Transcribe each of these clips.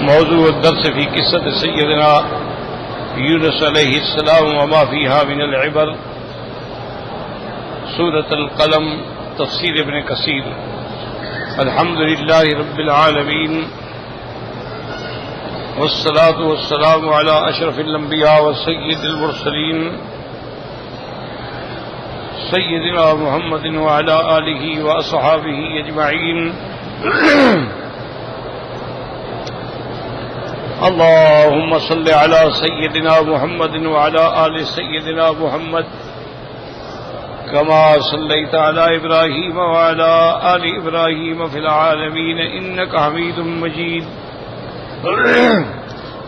موضوع الدرس في قصة سيدنا يونس عليه السلام وما فيها من العبر، سورة القلم، تفسير ابن كثير۔ الحمد لله رب العالمين، والصلاة والسلام على أشرف الأنبياء وسيد المرسلين سيدنا محمد وعلى آله وأصحابه أجمعين۔ اللهم صل على سيدنا محمد وعلى آل سيدنا محمد كما صليت على إبراهيم وعلى آل إبراهيم في العالمين إنك حميد مجيد۔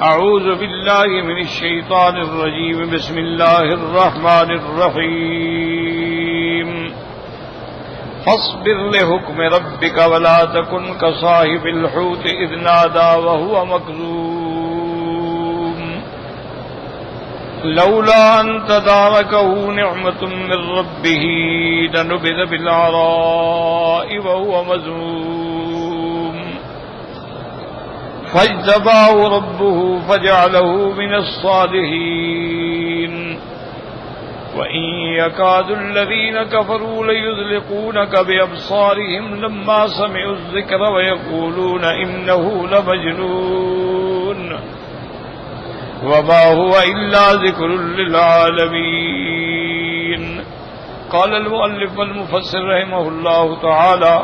أعوذ بالله من الشيطان الرجيم، بسم الله الرحمن الرحيم۔ فاصبر لحكم ربك ولا تكن كصاحب الحوت إذ نادى وهو مكظوم لولا أن تداركه نعمة من ربه لنبذ بالعراء وهو مذموم فاجتباه ربه فجعله من الصالحين۔ وإن يكاد الذين كفروا ليزلقونك بأبصارهم لما سمعوا الذكر ويقولون إنه لمجنون وما هو إلا ذكر للعالمين۔ قال المؤلف والمفسر رحمه الله تعالى: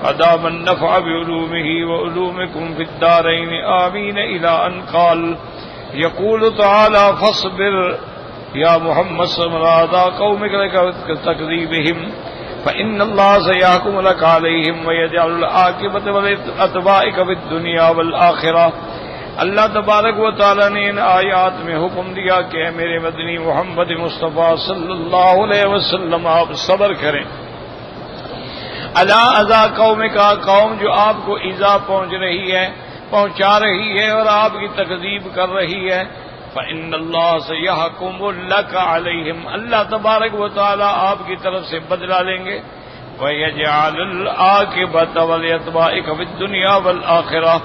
أدام النفع بعلومه وعلومكم في الدارين آمين، إلى أن قال: يقول تعالى: فاصبر يا محمد صبر على قومك لتكذيبهم فإن الله سيحكم لك عليهم ويجعل العاقبة لأتباعك في الدنيا والآخرة۔ اللہ تبارک و تعالیٰ نے ان آیات میں حکم دیا کہ اے میرے مدنی محمد مصطفیٰ صلی اللہ علیہ وسلم آپ صبر کریں علی اذا قوم کا، قوم جو آپ کو ایذا پہنچا رہی ہے اور آپ کی تکذیب کر رہی ہے۔ فإن اللہ سیحکم لک علیہم، اللہ تبارک و تعالیٰ آپ کی طرف سے بدلہ لیں گے۔ وَيَجْعَلُ الْعَاقِبَةَ وَلِأَتْبَاعِكَ فِي الدُّنْيَا وَالْآخِرَةِ،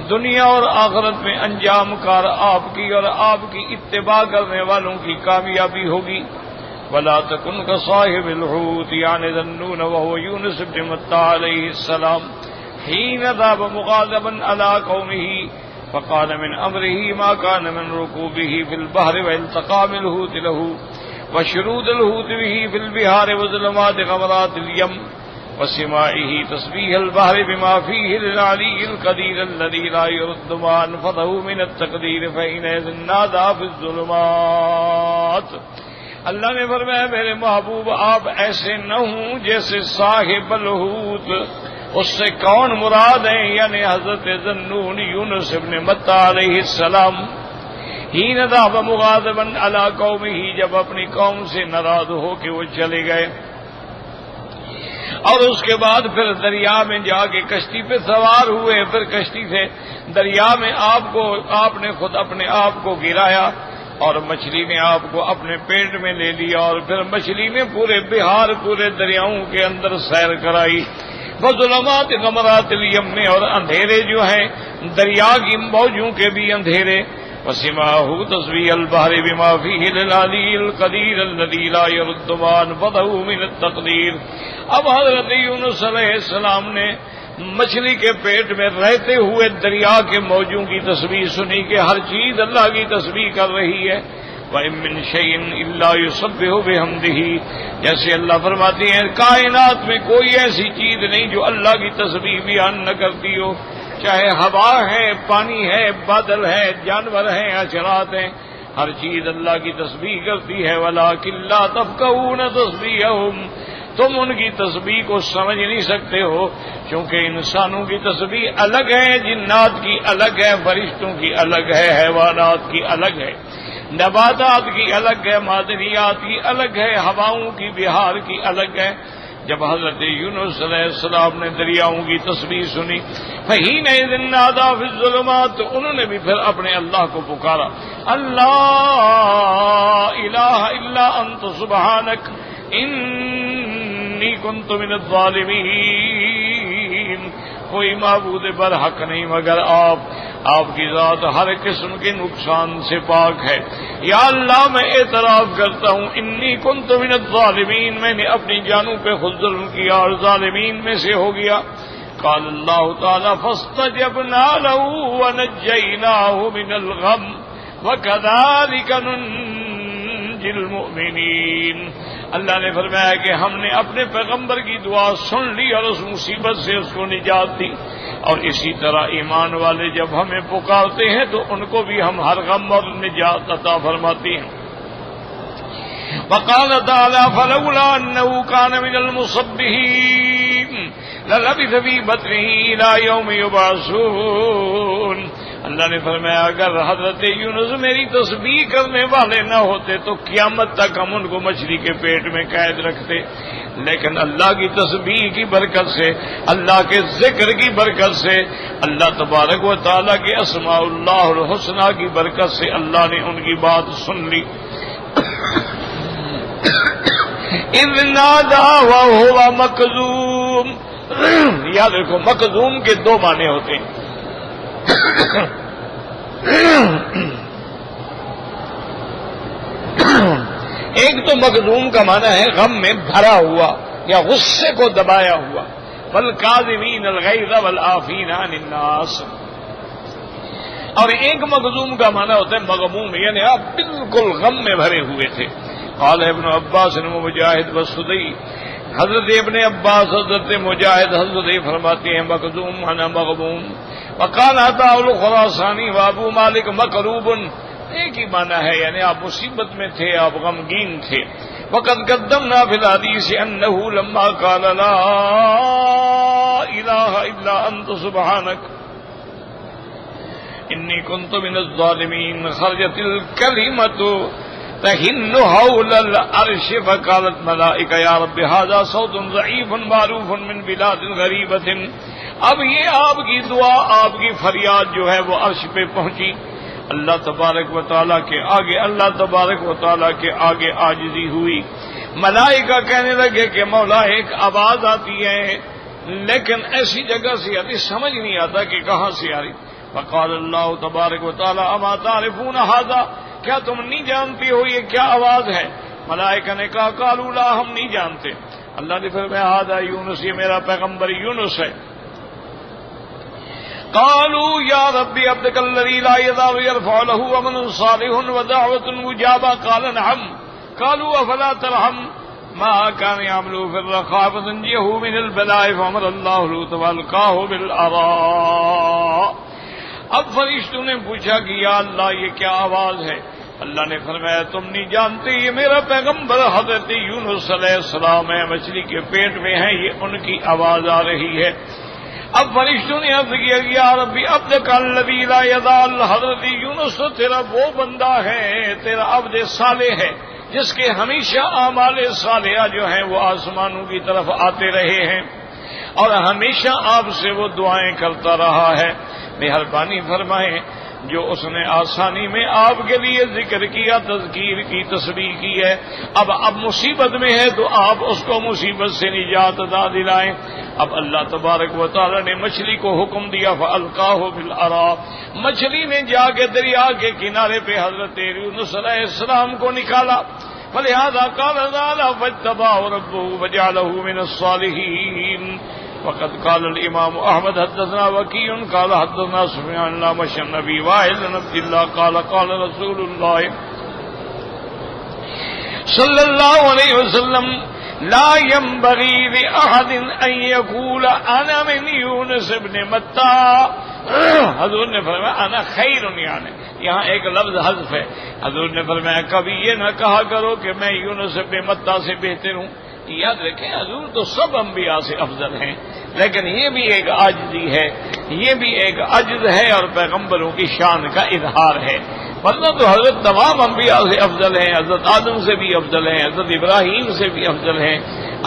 دنیا اور آخرت میں انجام کار آپ کی اور آپ کی اتباع کرنے والوں کی کامیابی ہوگی۔ وَلَا تَكُنْ كَصَاحِبِ الْحُوتِ یعنی ذی النُّونِ وَهُوَ یونس بن متى علیہ السلام حین ذهب مغاضبا علی قومه فقال من أمره ما كان من ركوبه في البحر والتقام الحوت له وشرود الحوت به في البحار وظلمات غمرات اليم وسماعه تسبيح البحر بما فيه للعلي القدير الذي لا يرد ما أنفذه من التقدير فحينئذ نادى في الظلمات۔ اللہ نے فرمایا میرے محبوب آپ ایسے نہ ہوں جیسے صاحب الحوت۔ اس سے کون مراد ہیں؟ یعنی حضرت ذنون یونس ابن متى علیہ السلام حین ذهب مغاضبا علی قومه، جب اپنی قوم سے ناراض ہو کے وہ چلے گئے اور اس کے بعد پھر دریا میں جا کے کشتی پہ سوار ہوئے، پھر کشتی سے دریا میں آپ نے خود اپنے آپ کو گرایا اور مچھلی نے آپ کو اپنے پیٹ میں لے لیا اور پھر مچھلی نے پورے بہار پورے دریاؤں کے اندر سیر کرائی۔ وظلمات غمرات الیم میں، اور اندھیرے جو ہیں دریا کی موجوں کے بھی اندھیرے۔ وسماعه تسبيح البحر بما فيه للعلي القدير الذي لا يرد ما أنفذه من التقدير۔ اب حضرت یونس علیہ السلام نے مچھلی کے پیٹ میں رہتے ہوئے دریا کے موجوں کی تسبیح سنی کہ ہر چیز اللہ کی تسبیح کر رہی ہے۔ وَإِن مِّن شَيْءٍ إِلَّا يُسَبِّحُ بِحَمْدِهِ، جیسے اللہ فرماتے ہیں کائنات میں کوئی ایسی چیز نہیں جو اللہ کی تسبیح بیان نہ کرتی ہو، چاہے ہوا ہے، پانی ہے، بادل ہے، جانور ہیں، حشرات ہیں، ہر چیز اللہ کی تسبیح کرتی ہے۔ وَلَٰكِن لَّا تَفْقَهُونَ تَسْبِيحَهُمْ، تم ان کی تسبیح کو سمجھ نہیں سکتے ہو، کیونکہ انسانوں کی تسبیح الگ ہے، جنات کی الگ ہے، فرشتوں کی الگ ہے، حیوانات کی الگ ہے، نباتات کی الگ ہے، معدنیات کی الگ ہے، ہواؤں کی بہار کی الگ ہے۔ جب حضرت یونس علیہ السلام نے دریاؤں کی تسبیح سنی فحینئذ نادی فی الظلمات، تو انہوں نے بھی پھر اپنے اللہ کو پکارا، اللہ الہ الا انت سبحانک انی کنت من الظالمین، کوئی معبود برحق نہیں مگر آپ، آپ کی ذات ہر قسم کے نقصان سے پاک ہے۔ یا اللہ میں اعتراف کرتا ہوں انی کنت من الظالمین، میں نے اپنی جانوں پہ خود ظلم کیا اور ظالمین میں سے ہو گیا۔ قال اللہ تعالی فاستجبنا له ونجیناہ من الغم وکذالک ننجی المؤمنین۔ اللہ نے فرمایا کہ ہم نے اپنے پیغمبر کی دعا سن لی اور اس مصیبت سے اس کو نجات دی، اور اسی طرح ایمان والے جب ہمیں پکارتے ہیں تو ان کو بھی ہم ہر غم اور نجات عطا فرماتے ہیں۔ وقال تعالی فلولا انه كان من المصبحين للبث في بطنه الى يوم يبعثون۔ اللہ نے فرمایا اگر حضرت یونس میری تسبیح کرنے والے نہ ہوتے تو قیامت تک ہم ان کو مچھلی کے پیٹ میں قید رکھتے، لیکن اللہ کی تسبیح کی برکت سے، اللہ کے ذکر کی برکت سے، اللہ تبارک و تعالیٰ کے اسماء اللہ الحسنہ کی برکت سے اللہ نے ان کی بات سن لی۔ اذ نادى وهو مكذوم، یاد رکھو مکذوم کے دو معنی ہوتے ہیں، ایک تو مکذوم کا معنی ہے غم میں بھرا ہوا یا غصے کو دبایا ہوا، والکاظمین الغیظ والعافین عن الناس، اور ایک مکذوم کا معنی ہوتا ہے مغموم، یعنی آپ بالکل غم میں بھرے ہوئے تھے۔ قال ابن عباس ومجاہد والسدی، حضرت ابن عباس، حضرت مجاہد، حضرت فرماتے ہیں مکذوم معنی مغموم۔ وقال عطاء الخراسانی وابو مالک مکروب، ایک ہی معنی ہے، یعنی آپ مصیبت میں تھے، آپ غمگین تھے۔ وقد قدمنا فی الحدیث انه لما قال لا الہ الا انت سبحانک انی کنت من الظالمین خرجت الکلمۃ تہن حول العرش فقالت ملائکہ یا رب ھذا صوت ضعیف معروف من بلاد غریبۃ۔ اب یہ آپ کی دعا، آپ کی فریاد جو ہے وہ عرش پہ پہنچی، اللہ تبارک و تعالیٰ کے آگے، اللہ تبارک و تعالیٰ کے آگے عاجزی ہوئی۔ ملائکہ کہنے لگے کہ مولا ایک آواز آتی ہے لیکن ایسی جگہ سے آتی، سمجھ نہیں آتا کہ کہاں سے آ رہی۔ فقال اللہ تبارک و تعالیٰ اما تعرفون ھذا، کیا تم نہیں جانتی ہو یہ کیا آواز ہے؟ ملائکہ نے کہا قالوا لا، ہم نہیں جانتے۔ اللہ نے فرمایا ھذا یونس، یہ میرا پیغمبر یونس ہے۔ قالوا یا رب عبدک الذی لا یزال یرفع له امر صالح ودعوة مجابہ قال نعم۔ قالوا افلا ترحم ما كان يعمل في الرخاء فننجيه من البلاء فامر الله لوط والقاه بالأراء۔ اب فرشتوں نے پوچھا کہ یا اللہ یہ کیا آواز ہے؟ اللہ نے فرمایا تم نہیں جانتے، یہ میرا پیغمبر حضرت یونس علیہ السلام ہے، مچھلی کے پیٹ میں ہے، یہ ان کی آواز آ رہی ہے۔ اب فرشتوں نے عرض کیا کہ یا ربی عبدک الذی لا یزال، حضرت یونس تو تیرا وہ بندہ ہے، تیرا عبد صالح ہے جس کے ہمیشہ اعمال صالحہ جو ہیں وہ آسمانوں کی طرف آتے رہے ہیں اور ہمیشہ آپ سے وہ دعائیں کرتا رہا ہے۔ مہربانی فرمائیں جو اس نے آسانی میں آپ کے لیے ذکر کیا، تذکیر کی، تسبیح کی ہے، اب مصیبت میں ہے تو آپ اس کو مصیبت سے نجات عطا دلائیں۔ اب اللہ تبارک و تعالی نے مچھلی کو حکم دیا فالقاہ بالأراء، مچھلی نے جا کے دریا کے کنارے پہ حضرت یونس علیہ السلام کو نکالا۔ فلہذا قال تعالی فاتبعه ربه وجعله من الصالحین۔ وقد قال الامام احمد حدثنا وکیع قال حدثنا سفیان الأعمش عن ابی وائل عن عبد الله قال قال رسول الله صلی اللہ علیہ وسلم لا ينبغي لأحد ان يقول انا من یونس ابن متى۔ حضور نے فرمایا انا خیر، یعنی یہاں ایک لفظ حذف ہے۔ حضور نے فرمایا کبھی یہ نہ کہا کرو کہ میں یونس ابن متى سے بہتر ہوں۔ یاد رکھیں حضور تو سب انبیاء سے افضل ہیں، لیکن یہ بھی ایک عاجزی ہے، یہ بھی ایک عجز ہے اور پیغمبروں کی شان کا اظہار ہے، ورنہ تو حضرت تمام انبیاء سے افضل ہیں، حضرت آدم سے بھی افضل ہیں، حضرت ابراہیم سے بھی افضل ہیں۔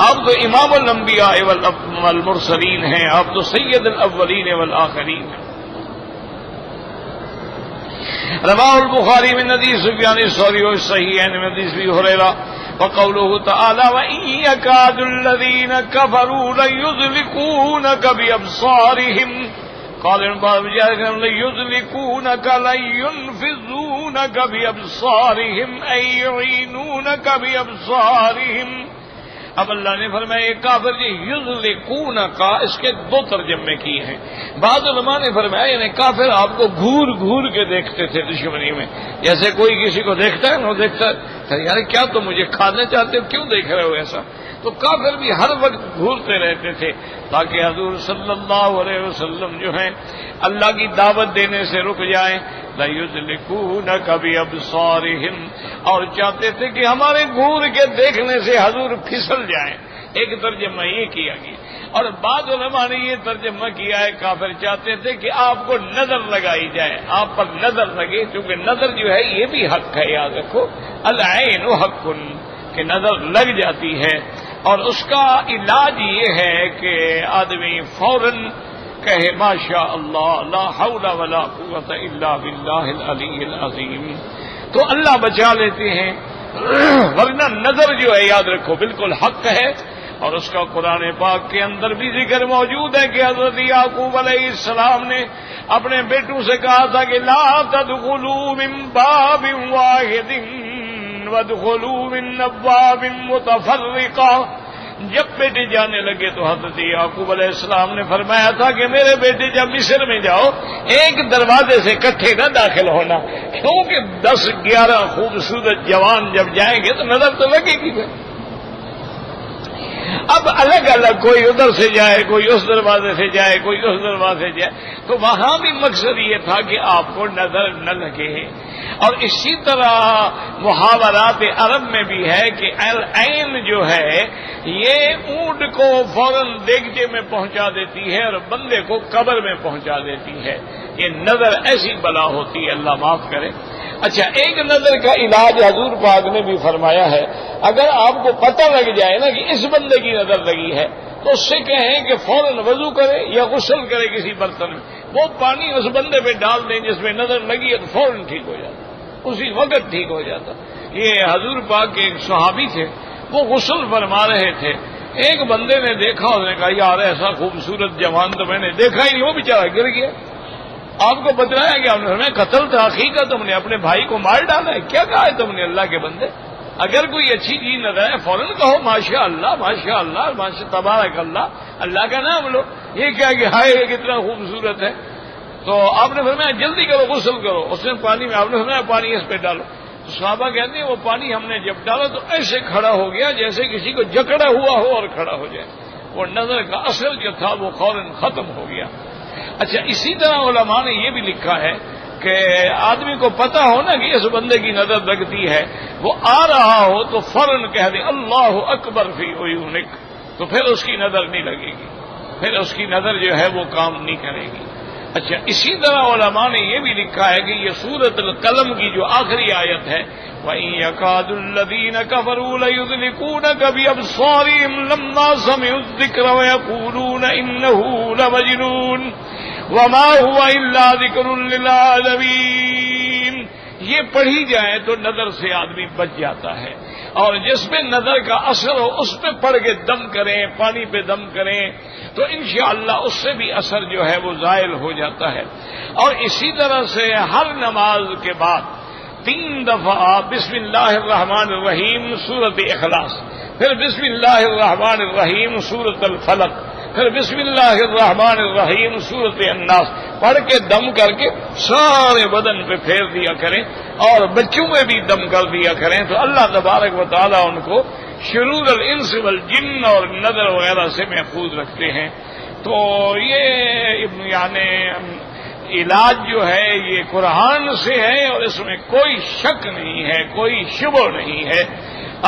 آپ تو امام الانبیاء والمرسلین ہیں، آپ تو سید الاولین والآخرین ہیں۔ رواه البخاری من حدیث سفیان الثوری والصحیحین من حدیث ابی ہریرہ وقوله تعالی وَإِن يَكَادُ الَّذِينَ كَفَرُوا لَيُزْلِقُونَكَ بِأَبْصَارِهِمْ قال يدركونك لن ينفذونك بأبصارهم أي يعينونك بأبصارهم. اب اللہ نے فرمایا کافر جی یذلقون کا اس کے دو ترجمے کیے ہیں. بعض علماء نے فرمایا یعنی کافر آپ کو گھور گھور کے دیکھتے تھے دشمنی میں، جیسے کوئی کسی کو دیکھتا ہے نا، وہ دیکھتا ہے یار کیا تم مجھے کھانا چاہتے ہو، کیوں دیکھ رہے ہو ایسا. تو کافر بھی ہر وقت گھورتے رہتے تھے تاکہ حضور صلی اللہ علیہ وسلم جو ہیں اللہ کی دعوت دینے سے رک جائیں. لَيُدْلِكُونَكَ بِأَبْصَارِهِمْ، اور چاہتے تھے کہ ہمارے گھور کے دیکھنے سے حضور پھسل جائیں. ایک ترجمہ یہ کیا گیا، اور بعض علماء نے یہ ترجمہ کیا ہے کافر چاہتے تھے کہ آپ کو نظر لگائی جائے، آپ پر نظر لگے، کیونکہ نظر جو ہے یہ بھی حق ہے، یاد رکھو العین حق، کہ نظر لگ جاتی ہے. اور اس کا علاج یہ ہے کہ آدمی فوراً کہے ماشاء اللہ لا حول ولا قوت الا باللہ العلی العظیم، تو اللہ بچا لیتے ہیں. ورنہ نظر جو ہے یاد رکھو بالکل حق ہے، اور اس کا قرآن پاک کے اندر بھی ذکر موجود ہے کہ حضرت یعقوب علیہ السلام نے اپنے بیٹوں سے کہا تھا کہ لا تدخلوا من باب واحد وادخلوا من ابواب متفرقہ. جب بیٹے جانے لگے تو حضرت یعقوب علیہ السلام نے فرمایا تھا کہ میرے بیٹے جب مصر میں جاؤ ایک دروازے سے اکٹھے نہ داخل ہونا، کیونکہ 10-11 خوبصورت جوان جب جائیں گے تو نظر تو لگے گی. اب الگ الگ کوئی ادھر سے جائے، کوئی اس دروازے سے جائے، کوئی اس دروازے سے جائے، تو وہاں بھی مقصد یہ تھا کہ آپ کو نظر نہ لگے. اور اسی طرح محاورات عرب میں بھی ہے کہ العین جو ہے یہ اونٹ کو فوراً دیگچے میں پہنچا دیتی ہے اور بندے کو قبر میں پہنچا دیتی ہے. یہ نظر ایسی بلا ہوتی ہے، اللہ معاف کرے. اچھا، ایک نظر کا علاج حضور پاک نے بھی فرمایا ہے. اگر آپ کو پتہ لگ جائے نا کہ اس بندے کی نظر لگی ہے تو اس سے کہیں کہ فوراً وضو کرے یا غسل کرے کسی برتن میں، وہ پانی اس بندے پہ ڈال دیں جس میں نظر لگی ہے تو فوراً ٹھیک ہو جاتا، اسی وقت ٹھیک ہو جاتا. یہ حضور پاک کے ایک صحابی تھے، وہ غسل فرما رہے تھے. ایک بندے نے دیکھا، اس نے کہا یار ایسا خوبصورت جوان تو میں نے دیکھا ہی نہیں، وہ بیچارہ گر گیا. آپ کو بتلایا گیا، ہمیں قتل تحقیق کا، تم نے اپنے بھائی کو مار ڈالا ہے. کیا کہا ہے تم نے اللہ کے بندے؟ اگر کوئی اچھی چیز نظر آئے فوراً کہو ماشاء اللہ ماشاء اللہ ماشاء تبارک اللہ، اللہ کا نام لو. یہ کیا کہ ہائے یہ کتنا خوبصورت ہے. تو آپ نے فرمایا جلدی کرو غسل کرو. اس نے پانی میں آپ نے فرمایا پانی اس پہ ڈالو. صحابہ کہتے ہیں وہ پانی ہم نے جب ڈالا تو ایسے کھڑا ہو گیا جیسے کسی کو جکڑا ہوا ہو اور کھڑا ہو جائے. وہ نظر کا اثر جو تھا وہ فوراً ختم ہو گیا. اچھا، اسی طرح علماء نے یہ بھی لکھا ہے کہ آدمی کو پتہ ہو نا کہ اس بندے کی نظر لگتی ہے، وہ آ رہا ہو تو فوراً کہہ دے اللہ اکبر فی عیونک، تو پھر اس کی نظر نہیں لگے گی، پھر اس کی نظر جو ہے وہ کام نہیں کرے گی. اچھا، اسی طرح علماء نے یہ بھی لکھا ہے کہ یہ سورۃ القلم کی جو آخری آیت ہے وَإِن يَكَادُ الَّذِينَ كَفَرُوا لَيُزْلِقُونَكَ بِأَبْصَارِهِمْ لَمَّا سَمِعُوا الذِّكْرَ وَيَقُولُونَ إِنَّهُ لَمَجْنُونٌ وَمَا هُوَ إِلَّا ذِكْرٌ لِّلْعَالَمِينَ. یہ پڑھی جائے تو نظر سے آدمی بچ جاتا ہے، اور جس پہ نظر کا اثر ہو اس پہ پڑھ کے دم کریں، پانی پہ دم کریں تو انشاءاللہ اس سے بھی اثر جو ہے وہ زائل ہو جاتا ہے. اور اسی طرح سے ہر نماز کے بعد 3 دفعہ بسم اللہ الرحمن الرحیم سورۃ اخلاص، پھر بسم اللہ الرحمن الرحیم سورۃ الفلق، پھر بسم اللہ الرحمن الرحیم سورۃ الناس پڑھ کے دم کر کے سارے بدن پہ پھیر دیا کریں، اور بچوں میں بھی دم کر دیا کریں تو اللہ تبارک و تعالیٰ ان کو شرور الانس والجن اور نظر وغیرہ سے محفوظ رکھتے ہیں. تو یہ یعنی علاج جو ہے یہ قرآن سے ہے اور اس میں کوئی شک نہیں ہے، کوئی شبہ نہیں ہے.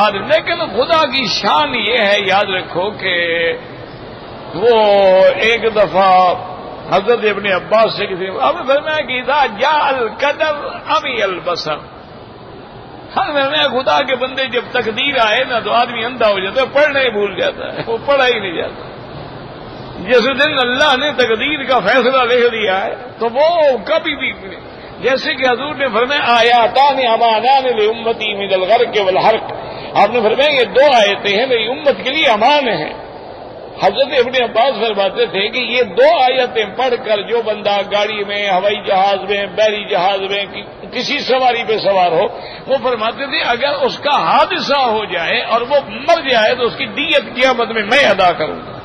اور لیکن خدا کی شان یہ ہے، یاد رکھو کہ وہ ایک دفعہ حضرت ابن عباس سے کسی اب فرمایا کہ اذا جاء القدر عمی البصر، ہر میں خدا کے بندے جب تقدیر آئے نا تو آدمی اندھا ہو جاتا ہے، پڑھنا ہی بھول جاتا ہے، وہ پڑھا ہی نہیں جاتا. جس دن اللہ نے تقدیر کا فیصلہ لکھ دیا ہے تو وہ کبھی بھی، جیسے کہ حضور نے فرمایا آیاتان امانان لامتی من الغرق والحرق، آپ نے فرمایا یہ 2 آیتیں ہیں میری امت کے لیے امان ہیں، حضرت ابن عباس فرماتے تھے کہ یہ 2 آیتیں پڑھ کر جو بندہ گاڑی میں، ہوائی جہاز میں، بحری جہاز میں کسی سواری پہ سوار ہو، وہ فرماتے تھے اگر اس کا حادثہ ہو جائے اور وہ مر جائے تو اس کی دیت قیامت میں ادا کروں گا۔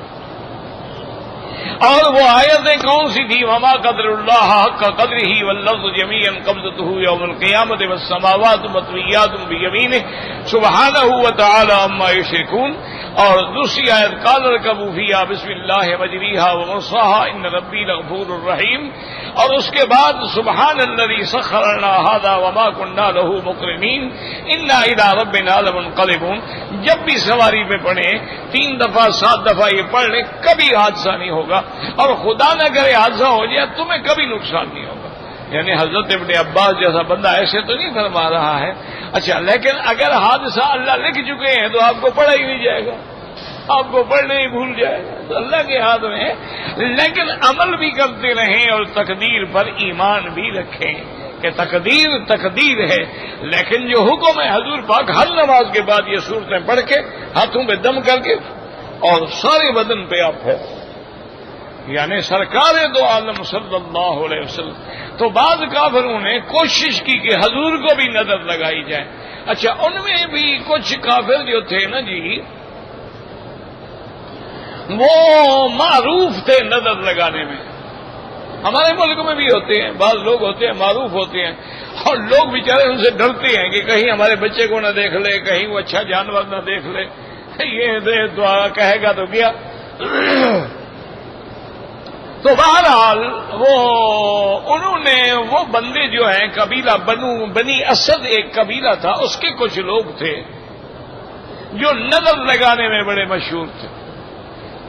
اور وہ آیتیں کون سی تھی؟ وما قدر اللہ حق قدرہ والارض جميعا قبضتہ یوم القیامۃ والسماوات مطویات بیمینہ سبحانہ وتعالی عما یشرکون۔ اور دوسری آیت قال ارکبوا فیہا بسم اللہ مجریہا ومرساہا ان ربی لغفور الرحیم۔ اور اس کے بعد سبحان الذی سخر لنا ھذا وما كنا له مقرنین انا الی ربنا لمنقلبون۔ جب بھی سواری پہ پڑھیں 3 دفعہ 7 دفعہ یہ پڑھ لیں، کبھی حادثہ نہیں ہوگا، اور خدا نہ کرے حادثہ ہو جائے تمہیں کبھی نقصان نہیں ہوگا۔ یعنی حضرت ابن عباس جیسا بندہ ایسے تو نہیں فرما رہا ہے۔ اچھا، لیکن اگر حادثہ اللہ لکھ چکے ہیں تو آپ کو پڑھا ہی نہیں جائے گا، آپ کو پڑھنے ہی بھول جائے گا، تو اللہ کے ہاتھ میں ہے۔ لیکن عمل بھی کرتے رہیں اور تقدیر پر ایمان بھی رکھیں کہ تقدیر ہے، لیکن جو حکم ہے حضور پاک ہر نماز کے بعد یہ صورتیں پڑھ کے ہاتھوں پہ دم کر کے اور سارے بدن پہ آپ ہے، یعنی سرکار دو عالم صلی اللہ علیہ وسلم۔ تو بعض کافروں نے کوشش کی کہ حضور کو بھی نظر لگائی جائے۔ اچھا، ان میں بھی کچھ کافر جو تھے نا جی، وہ معروف تھے نظر لگانے میں۔ ہمارے ملک میں بھی ہوتے ہیں، بعض لوگ ہوتے ہیں معروف ہوتے ہیں، اور لوگ بیچارے ان سے ڈرتے ہیں کہ کہیں ہمارے بچے کو نہ دیکھ لے، کہیں وہ اچھا جانور نہ دیکھ لے، یہ دعا کہے گا تو کیا۔ تو بہرحال انہوں نے وہ بندے جو ہیں قبیلہ بنی اسد ایک قبیلہ تھا، اس کے کچھ لوگ تھے جو نظر لگانے میں بڑے مشہور تھے۔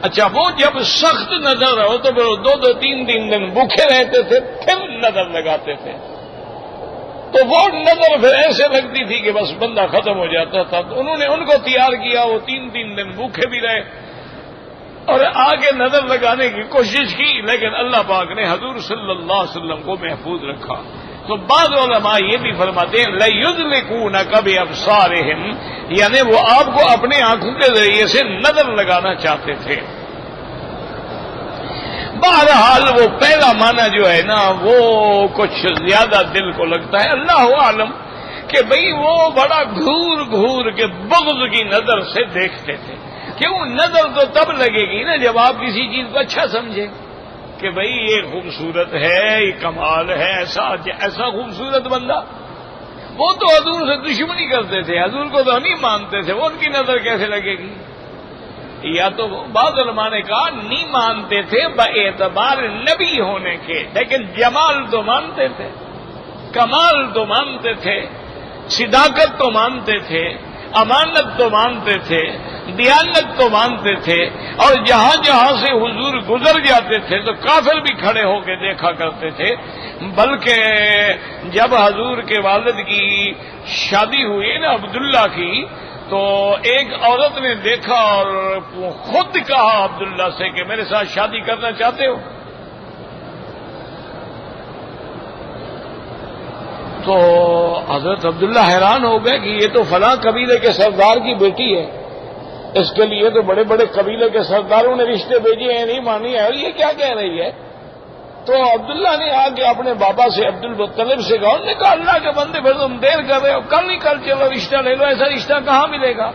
اچھا، وہ جب سخت نظر ہو تو پھر 2-3 دن بھوکے رہتے تھے، پھر نظر لگاتے تھے۔ تو وہ نظر پھر ایسے لگتی تھی کہ بس بندہ ختم ہو جاتا تھا۔ تو انہوں نے ان کو تیار کیا، وہ 3 دن بھوکے بھی رہے اور آگے نظر لگانے کی کوشش کی، لیکن اللہ پاک نے حضور صلی اللہ علیہ وسلم کو محفوظ رکھا۔ تو بعض علماء یہ بھی فرماتے ہیں لَيُدْرِكُونَكَ بِأَبْصَارِهِمْ، یعنی وہ آپ کو اپنے آنکھوں کے ذریعے سے نظر لگانا چاہتے تھے۔ بہرحال وہ پہلا معنی جو ہے نا وہ کچھ زیادہ دل کو لگتا ہے، اللہ عالم، کہ بھئی وہ بڑا گھور کے بغض کی نظر سے دیکھتے تھے۔ کیوں؟ نظر تو تب لگے گی نا جب آپ کسی چیز کو اچھا سمجھیں کہ بھئی یہ خوبصورت ہے، یہ کمال ہے، ایسا خوبصورت بندہ۔ وہ تو حضور سے دشمنی کرتے تھے، حضور کو تو نہیں مانتے تھے، وہ ان کی نظر کیسے لگے گی؟ یا تو بعض علماء نے کہا نہیں مانتے تھے باعتبار نبی ہونے کے، لیکن جمال تو مانتے تھے، کمال تو مانتے تھے، صداقت تو مانتے تھے، امانت تو مانتے تھے، دیانت تو مانتے تھے، اور جہاں جہاں سے حضور گزر جاتے تھے تو کافر بھی کھڑے ہو کے دیکھا کرتے تھے۔ بلکہ جب حضور کے والد کی شادی ہوئی نا عبداللہ کی، تو ایک عورت نے دیکھا اور خود کہا عبداللہ سے کہ میرے ساتھ شادی کرنا چاہتے ہو؟ تو حضرت عبداللہ حیران ہو گئے کہ یہ تو فلاں قبیلے کے سردار کی بیٹی ہے، اس کے لیے تو بڑے بڑے قبیلے کے سرداروں نے رشتے بھیجے ہیں، نہیں مانی ہے، اور یہ کیا کہہ رہی ہے؟ تو عبداللہ نے آ کے اپنے بابا سے عبد المطلب سے کہا، انہوں نے کہا اللہ کے بندے پھر تم دیر کر رہے ہو، کل ہی کل چلو رشتہ لے لو، ایسا رشتہ کہاں ملے گا؟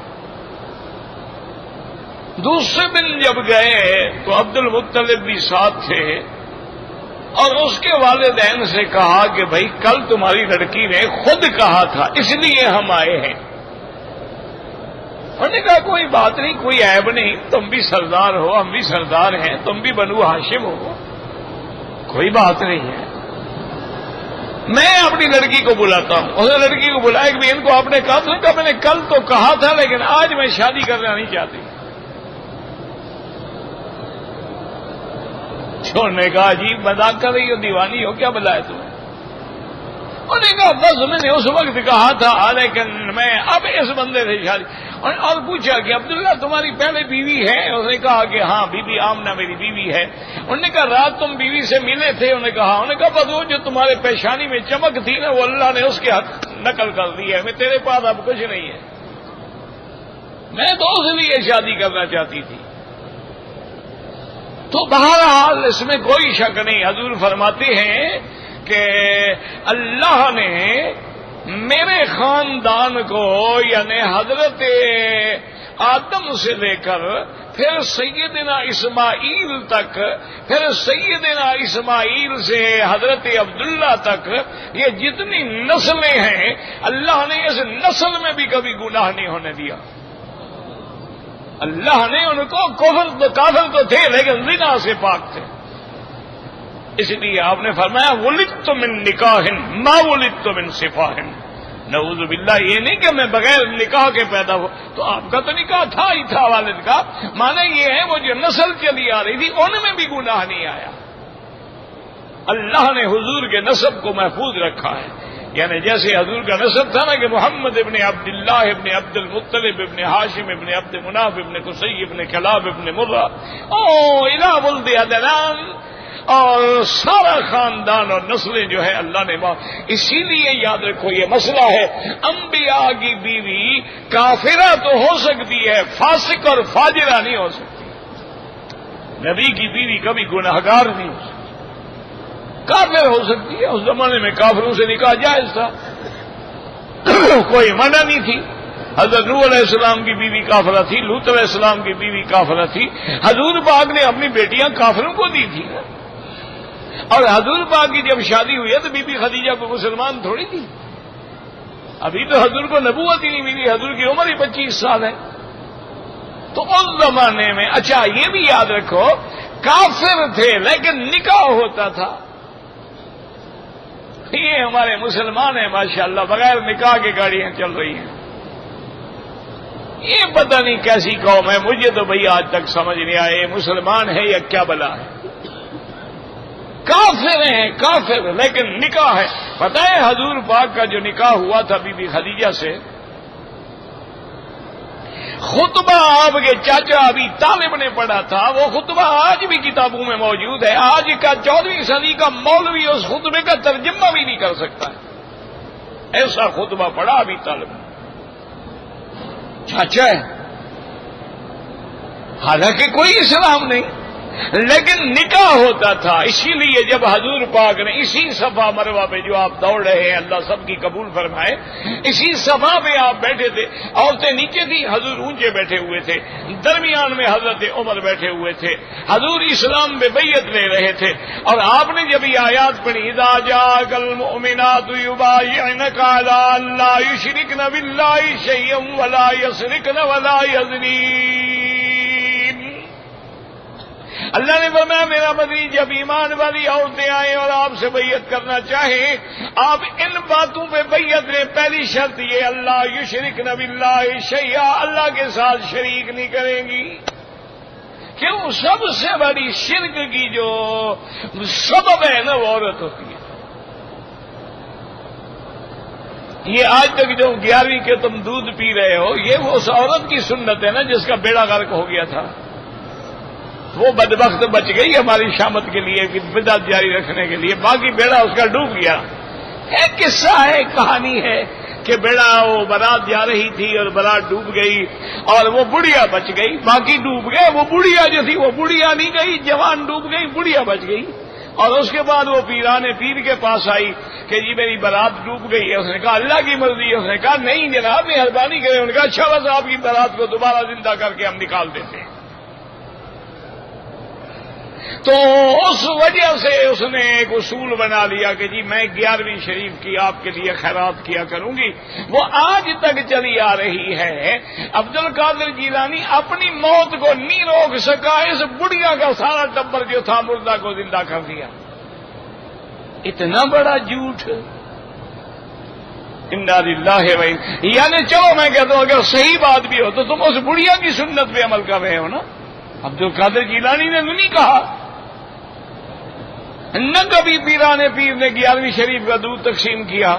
دوسرے دن جب گئے تو عبد المطلب بھی ساتھ تھے، اور اس کے والدین سے کہا کہ بھائی کل تمہاری لڑکی نے خود کہا تھا اس لیے ہم آئے ہیں۔ انہوں نے کہا کوئی بات نہیں، کوئی عیب نہیں، تم بھی سردار ہو، ہم بھی سردار ہیں، تم بھی بنو ہاشم ہو، کوئی بات نہیں ہے، میں اپنی لڑکی کو بلاتا ہوں۔ اس نے لڑکی کو بلایا کہ ان کو آپ نے کہا تھا؟ کہ میں نے کل تو کہا تھا لیکن آج میں شادی کرنا نہیں چاہتی۔ انہوں نے کہا جی مذاق کر رہی ہو، دیوانی ہو، کیا بلایا تمہیں؟ انہوں نے کہا بس میں نے اس وقت کہا تھا لیکن میں اب اس بندے سے شادی، اور پوچھا کہ عبداللہ تمہاری پہلے بیوی ہے؟ اس نے کہا کہ ہاں بی بی آمنہ میری بیوی ہے۔ انہوں نے کہا رات تم بیوی سے ملے تھے؟ انہوں نے کہا انہوں نے کہا بس وہ جو تمہارے پیشانی میں چمک تھی نا وہ اللہ نے اس کے حق نقل کر دی ہے، میں تیرے پاس اب کچھ نہیں ہے، میں تو اس لیے شادی کرنا چاہتی تھی۔ تو بہرحال اس میں کوئی شک نہیں. حضور فرماتے ہیں کہ اللہ نے میرے خاندان کو یعنی حضرت آدم سے لے کر پھر سیدنا اسماعیل تک، پھر سیدنا اسماعیل سے حضرت عبداللہ تک، یہ جتنی نسلیں ہیں اللہ نے اس نسل میں بھی کبھی گناہ نہیں ہونے دیا. اللہ نے ان کو کافر تو تھے لیکن زنا سے پاک تھے. اس لیے آپ نے فرمایا ولدت من نکاح ما ولدت من سفاح. نعوذ باللہ، یہ نہیں کہ میں بغیر نکاح کے پیدا ہو. تو آپ کا تو نکاح تھا ہی تھا والد کا، معنی یہ ہے وہ جو نسل چلی آ رہی تھی ان میں بھی گناہ نہیں آیا. اللہ نے حضور کے نسب کو محفوظ رکھا ہے. یعنی جیسے حضور کا نسب تھا نا کہ محمد ابن عبداللہ ابن عبد المطلب ابن ہاشم ابن عبد مناف ابن قصی ابن کلاب ابن مرہ الہ ولد عدنان، اور سارا خاندان اور نسلیں جو ہے اللہ نے اسی لیے یاد رکھو یہ مسئلہ ہے. انبیاء کی بیوی کافرہ تو ہو سکتی ہے، فاسق اور فاجرہ نہیں ہو سکتی. نبی کی بیوی کبھی گناہگار نہیں ہو سکتی، کافر ہو سکتی ہے. اس زمانے میں کافروں سے نکاح جائز تھا، کوئی منع نہیں تھی. حضرت نوح علیہ السلام کی بیوی کافرہ تھی، لوط علیہ السلام کی بیوی کافرہ تھی. حضور پاک نے اپنی بیٹیاں کافروں کو دی تھی، اور حضور پاک کی جب شادی ہوئی ہے تو بی بی خدیجہ کو مسلمان تھوڑی تھی. ابھی تو حضور کو نبوت ہی نہیں ملی، حضور کی عمر ہی 25 سال ہے. تو اس زمانے میں اچھا یہ بھی یاد رکھو کافر تھے لیکن نکاح ہوتا تھا. یہ ہمارے مسلمان ہیں ماشاءاللہ بغیر نکاح کے گاڑیاں چل رہی ہیں. یہ پتہ نہیں کیسی قوم ہے، مجھے تو بھئی آج تک سمجھ نہیں آئے مسلمان ہے یا کیا بلا ہے. کافر ہیں کافر لیکن نکاح ہے. پتہ ہے حضور پاک کا جو نکاح ہوا تھا بی بی خدیجہ سے، خطبہ آپ کے چاچا ابھی طالب نے پڑھا تھا. وہ خطبہ آج بھی کتابوں میں موجود ہے. آج کا 14ویں صدی کا مولوی اس خطبے کا ترجمہ بھی نہیں کر سکتا ہے. ایسا خطبہ پڑھا ابھی طالب نے، چاچا ہے، حالانکہ کوئی اسلام نہیں لیکن نکاح ہوتا تھا. اسی لیے جب حضور پاک نے اسی صفا مروہ پہ جو آپ دوڑ رہے ہیں اللہ سب کی قبول فرمائے، اسی صفا پہ آپ بیٹھے تھے، عورتیں نیچے تھیں، حضور اونچے بیٹھے ہوئے تھے، درمیان میں حضرت عمر بیٹھے ہوئے تھے. حضور اسلام میں بیعت لے رہے تھے، اور آپ نے جب یہ آیات پڑھی اذا جاءک المؤمنات یبایعنک علی ان لا یشرکن باللہ شیئا ولا یسرقن ولا یزنین، اللہ نے فرمایا میرا مدنی جب ایمان والی عورتیں آئیں اور آپ سے بیعت کرنا چاہیں آپ ان باتوں پہ بیعت لیں. پہلی شرط یہ اللہ یشرکن باللہ شیئا، اللہ کے ساتھ شریک نہیں کریں گی. کیوں؟ سب سے بڑی شرک کی جو سبب ہے نا وہ عورت ہوتی ہے. یہ آج تک جو 11ویں کے تم دودھ پی رہے ہو یہ وہ اس عورت کی سنت ہے نا جس کا بیڑا غرق ہو گیا تھا. وہ بدبخت بچ گئی ہماری شامت کے لیے بدعت جاری رکھنے کے لیے، باقی بیڑا اس کا ڈوب گیا. ایک قصہ ہے، کہانی ہے کہ بیڑا وہ بارات جا رہی تھی اور بارات ڈوب گئی اور وہ بڑھیا بچ گئی، باقی ڈوب گئے. وہ بڑھیا جو تھی وہ بڑھیا نہیں گئی، جوان ڈوب گئی، بڑھیا بچ گئی. اور اس کے بعد وہ پیران پیر کے پاس آئی کہ جی میری بارات ڈوب گئی ہے. اس نے کہا اللہ کی مرضی ہے. اس نے کہا نہیں جناب مہربانی کریں. انہوں نے کہا اچھا بس آپ کی بارات کو دوبارہ زندہ کر کے ہم نکال دیتے ہیں. تو اس وجہ سے اس نے ایک اصول بنا لیا کہ جی میں 11ویں شریف کی آپ کے لیے خیرات کیا کروں گی. وہ آج تک چلی آ رہی ہے. عبد القادر جیلانی اپنی موت کو نہیں روک سکا، اس بڑھیا کا سارا ٹبر جو تھا مردہ کو زندہ کر دیا. اتنا بڑا جھوٹ. انا للہ و یعنی چلو میں کہتا ہوں اگر صحیح بات بھی ہو تو تم اس بڑھیا کی سنت پہ عمل کر رہے ہو نا. عبد القادر جیلانی نے نہیں کہا، نہ کبھی پیران پیر نے 11ویں شریف کا دودھ تقسیم کیا.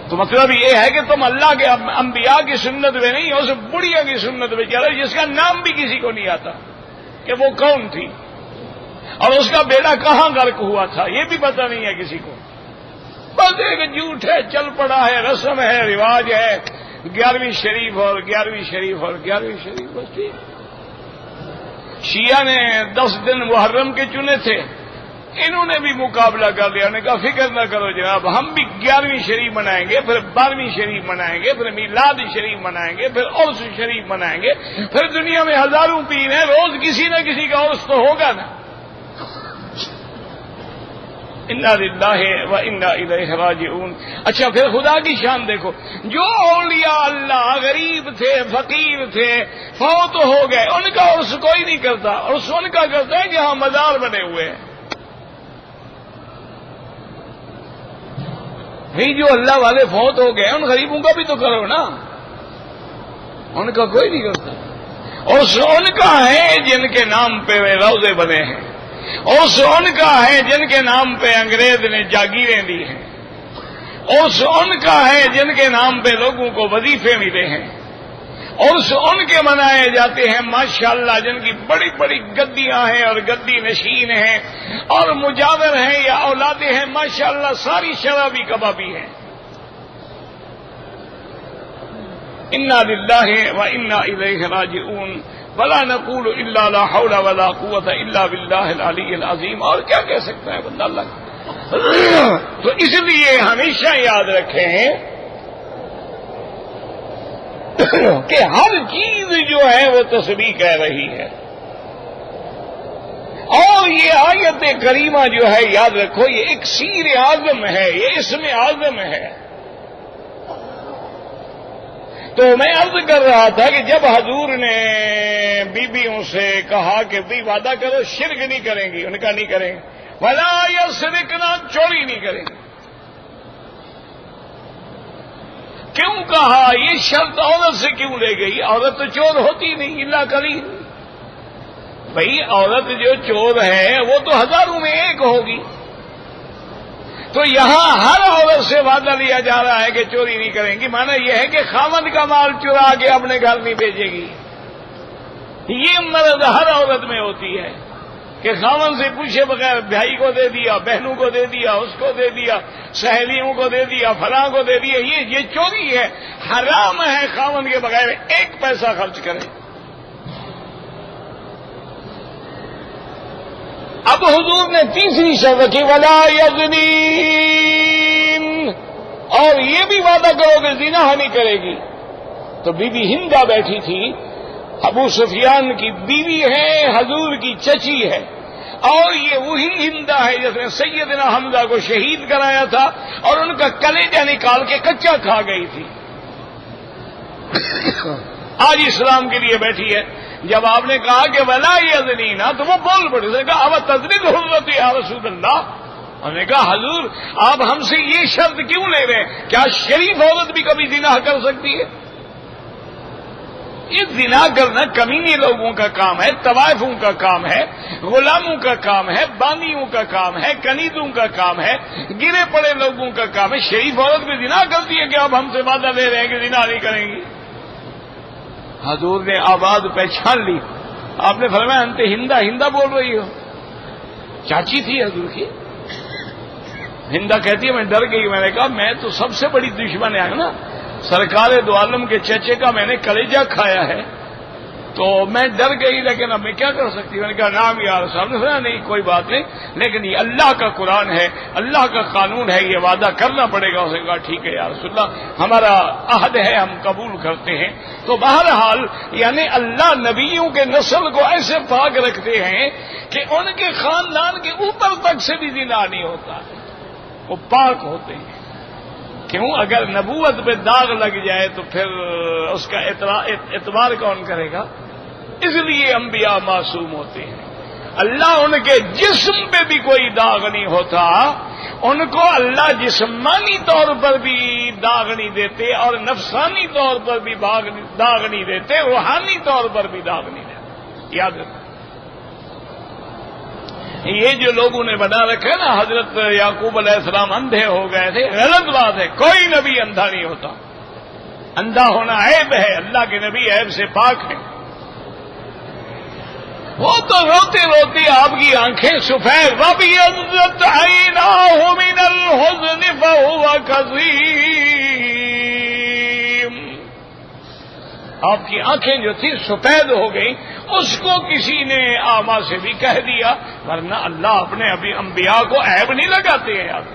تو مطلب یہ ہے کہ تم اللہ کے انبیاء کی سنت میں نہیں، اس بڑھیا کی سنت میں چل رہے جس کا نام بھی کسی کو نہیں آتا کہ وہ کون تھی اور اس کا بیڑا کہاں غرق ہوا تھا یہ بھی پتہ نہیں ہے کسی کو. بس ایک جھوٹ ہے، چل پڑا ہے، رسم ہے، رواج ہے، 11ویں شریف اور 11ویں شریف اور 11ویں شریف. بس ٹھیک. شیعہ نے 10 دن محرم کے چنے تھے، انہوں نے بھی مقابلہ کر لیا، انہوں نے کہا فکر نہ کرو جناب، ہم بھی 11ویں شریف منائیں گے، پھر 12ویں شریف منائیں گے، پھر میلاد شریف منائیں گے، پھر عرس شریف منائیں گے، پھر دنیا میں ہزاروں پیر ہیں، روز کسی نہ کسی کا عرس تو ہوگا نا۔ انا للہ و انا الیہ راجعون۔ اچھا پھر خدا کی شان دیکھو، جو اولیاء اللہ غریب تھے، فقیر تھے، فوت ہو گئے، ان کا عرس کوئی نہیں کرتا، عرس ان کا کرتا ہے جہاں مزار بنے ہوئے ہیں۔ بھئی جو اللہ والے فوت ہو گئے ان غریبوں کا بھی تو کرو نا، ان کا کوئی نہیں کرتا۔ عرس ان کا ہے جن کے نام پہ روضے بنے ہیں، عرس ان کا ہے جن کے نام پہ انگریز نے جاگیریں دی ہیں، عرس ان کا ہے جن کے نام پہ لوگوں کو وظیفے ملے ہیں، عرس ان کے منائے جاتے ہیں ماشاءاللہ جن کی بڑی بڑی گدیاں ہیں اور گدی نشین ہیں اور مجاور ہیں یا اولادیں ہیں، ماشاءاللہ ساری شرابی کبابی ہیں۔ انا للہ و انا الیہ راجعون ولا نقول الا لا حول ولا قوت الا باللہ العلی العظیم۔ اور کیا کہہ سکتا ہے بندہ اللہ کا؟ تو اس لیے ہمیشہ یاد رکھیں کہ ہر چیز جو ہے وہ تسبیح کہہ رہی ہے، اور یہ آیت کریمہ جو ہے یاد رکھو یہ ایک سیر اعظم ہے، یہ اسم اعظم ہے۔ تو میں عرض کر رہا تھا کہ جب حضور نے بیویوں سے کہا کہ بھی وعدہ کرو شرک نہیں کریں گی، ان کا نہیں کریں گے، ولا یسرقنا، چوری نہیں کریں گے، کیوں کہا؟ یہ شرط عورت سے کیوں لے گئی؟ عورت تو چور ہوتی نہیں الا قلیل۔ بھئی عورت جو چور ہے وہ تو ہزاروں میں ایک ہوگی، تو یہاں ہر عورت سے وعدہ لیا جا رہا ہے کہ چوری نہیں کریں گی، معنی یہ ہے کہ خاوند کا مال چرا کے اپنے گھر نہیں بھیجے گی۔ یہ مرض ہر عورت میں ہوتی ہے کہ خاوند سے پوچھے بغیر بھائی کو دے دیا، بہنوں کو دے دیا، اس کو دے دیا، سہیلیوں کو دے دیا، فلاں کو دے دیا، یہ چوری ہے، حرام ہے خاوند کے بغیر ایک پیسہ خرچ کرے۔ اب حضور نے تیسری شرط رکھی ولا یزنی، اور یہ بھی وعدہ کرو کہ زنا نہیں کرے گی۔ تو بی بی ہندا بیٹھی تھی، ابو سفیان کی بیوی ہے، حضور کی چچی ہے، اور یہ وہی ہندا ہے جس نے سیدنا حمزہ کو شہید کرایا تھا اور ان کا کلیجہ نکال کے کچا کھا گئی تھی، آج اسلام کے لیے بیٹھی ہے۔ جب آپ نے کہا کہ ولا یزنینا تو وہ بول پڑے، اس نے کہا اب تزنی حرمت یا رسول اللہ۔ انہوں نے کہا حضور آپ ہم سے یہ شرط کیوں لے رہے ہیں؟ کیا شریف عورت بھی کبھی زنا کر سکتی ہے؟ یہ زنا کرنا کمینے لوگوں کا کام ہے، طوائفوں کا کام ہے، غلاموں کا کام ہے، بانیوں کا کام ہے، کنیزوں کا کام ہے، گرے پڑے لوگوں کا کام ہے۔ شریف عورت بھی زنا کرتی ہے کہ اب ہم سے وعدہ لے رہے ہیں کہ زنا نہیں کریں گی؟ حضور نے آواز پہچان لی، آپ نے فرمایا انت ہندا، ہندا بول رہی ہو؟ چاچی تھی حضور کی۔ ہندا کہتی ہے میں ڈر گئی، میں نے کہا میں تو سب سے بڑی دشمن ہے نا، سرکار دو عالم کے چچے کا میں نے کلیجہ کھایا ہے، تو میں ڈر گئی، لیکن اب میں کیا کر سکتی ہوں؟ میں نے کہا نام یا رسول اللہ نے فرمایا نہیں کوئی بات نہیں، لیکن یہ اللہ کا قرآن ہے، اللہ کا قانون ہے، یہ وعدہ کرنا پڑے گا۔ اس نے کہا ٹھیک ہے یا رسول اللہ ہمارا عہد ہے، ہم قبول کرتے ہیں۔ تو بہرحال یعنی اللہ نبیوں کے نسل کو ایسے پاک رکھتے ہیں کہ ان کے خاندان کے اوپر تک سے بھی زنا نہیں ہوتا، وہ پاک ہوتے ہیں۔ کیوں؟ اگر نبوت پہ داغ لگ جائے تو پھر اس کا اعتبار کون کرے گا؟ اس لیے انبیاء معصوم ہوتے ہیں، اللہ ان کے جسم پہ بھی کوئی داغ نہیں ہوتا، ان کو اللہ جسمانی طور پر بھی داغ نہیں دیتے اور نفسانی طور پر بھی داغ نہیں دیتے، روحانی طور پر بھی داغ نہیں دیتے۔ یاد رکھو یہ جو لوگوں نے بنا رکھا نا حضرت یعقوب علیہ السلام اندھے ہو گئے تھے، غلط بات ہے، کوئی نبی اندھا نہیں ہوتا، اندھا ہونا عیب ہے، اللہ کے نبی عیب سے پاک ہیں۔ وہ تو روتے روتے آپ کی آنکھیں سفید، وَبِيَضَّتْ عَيْنَاهُ مِنَ الْحُزْنِ فَهُوَ كَظِيمٌ، آپ کی آنکھیں جو تھی سفید ہو گئی اس کو کسی نے آما سے بھی کہہ دیا، ورنہ اللہ اپنے ابھی انبیاء کو عیب نہیں لگاتے ہیں یار.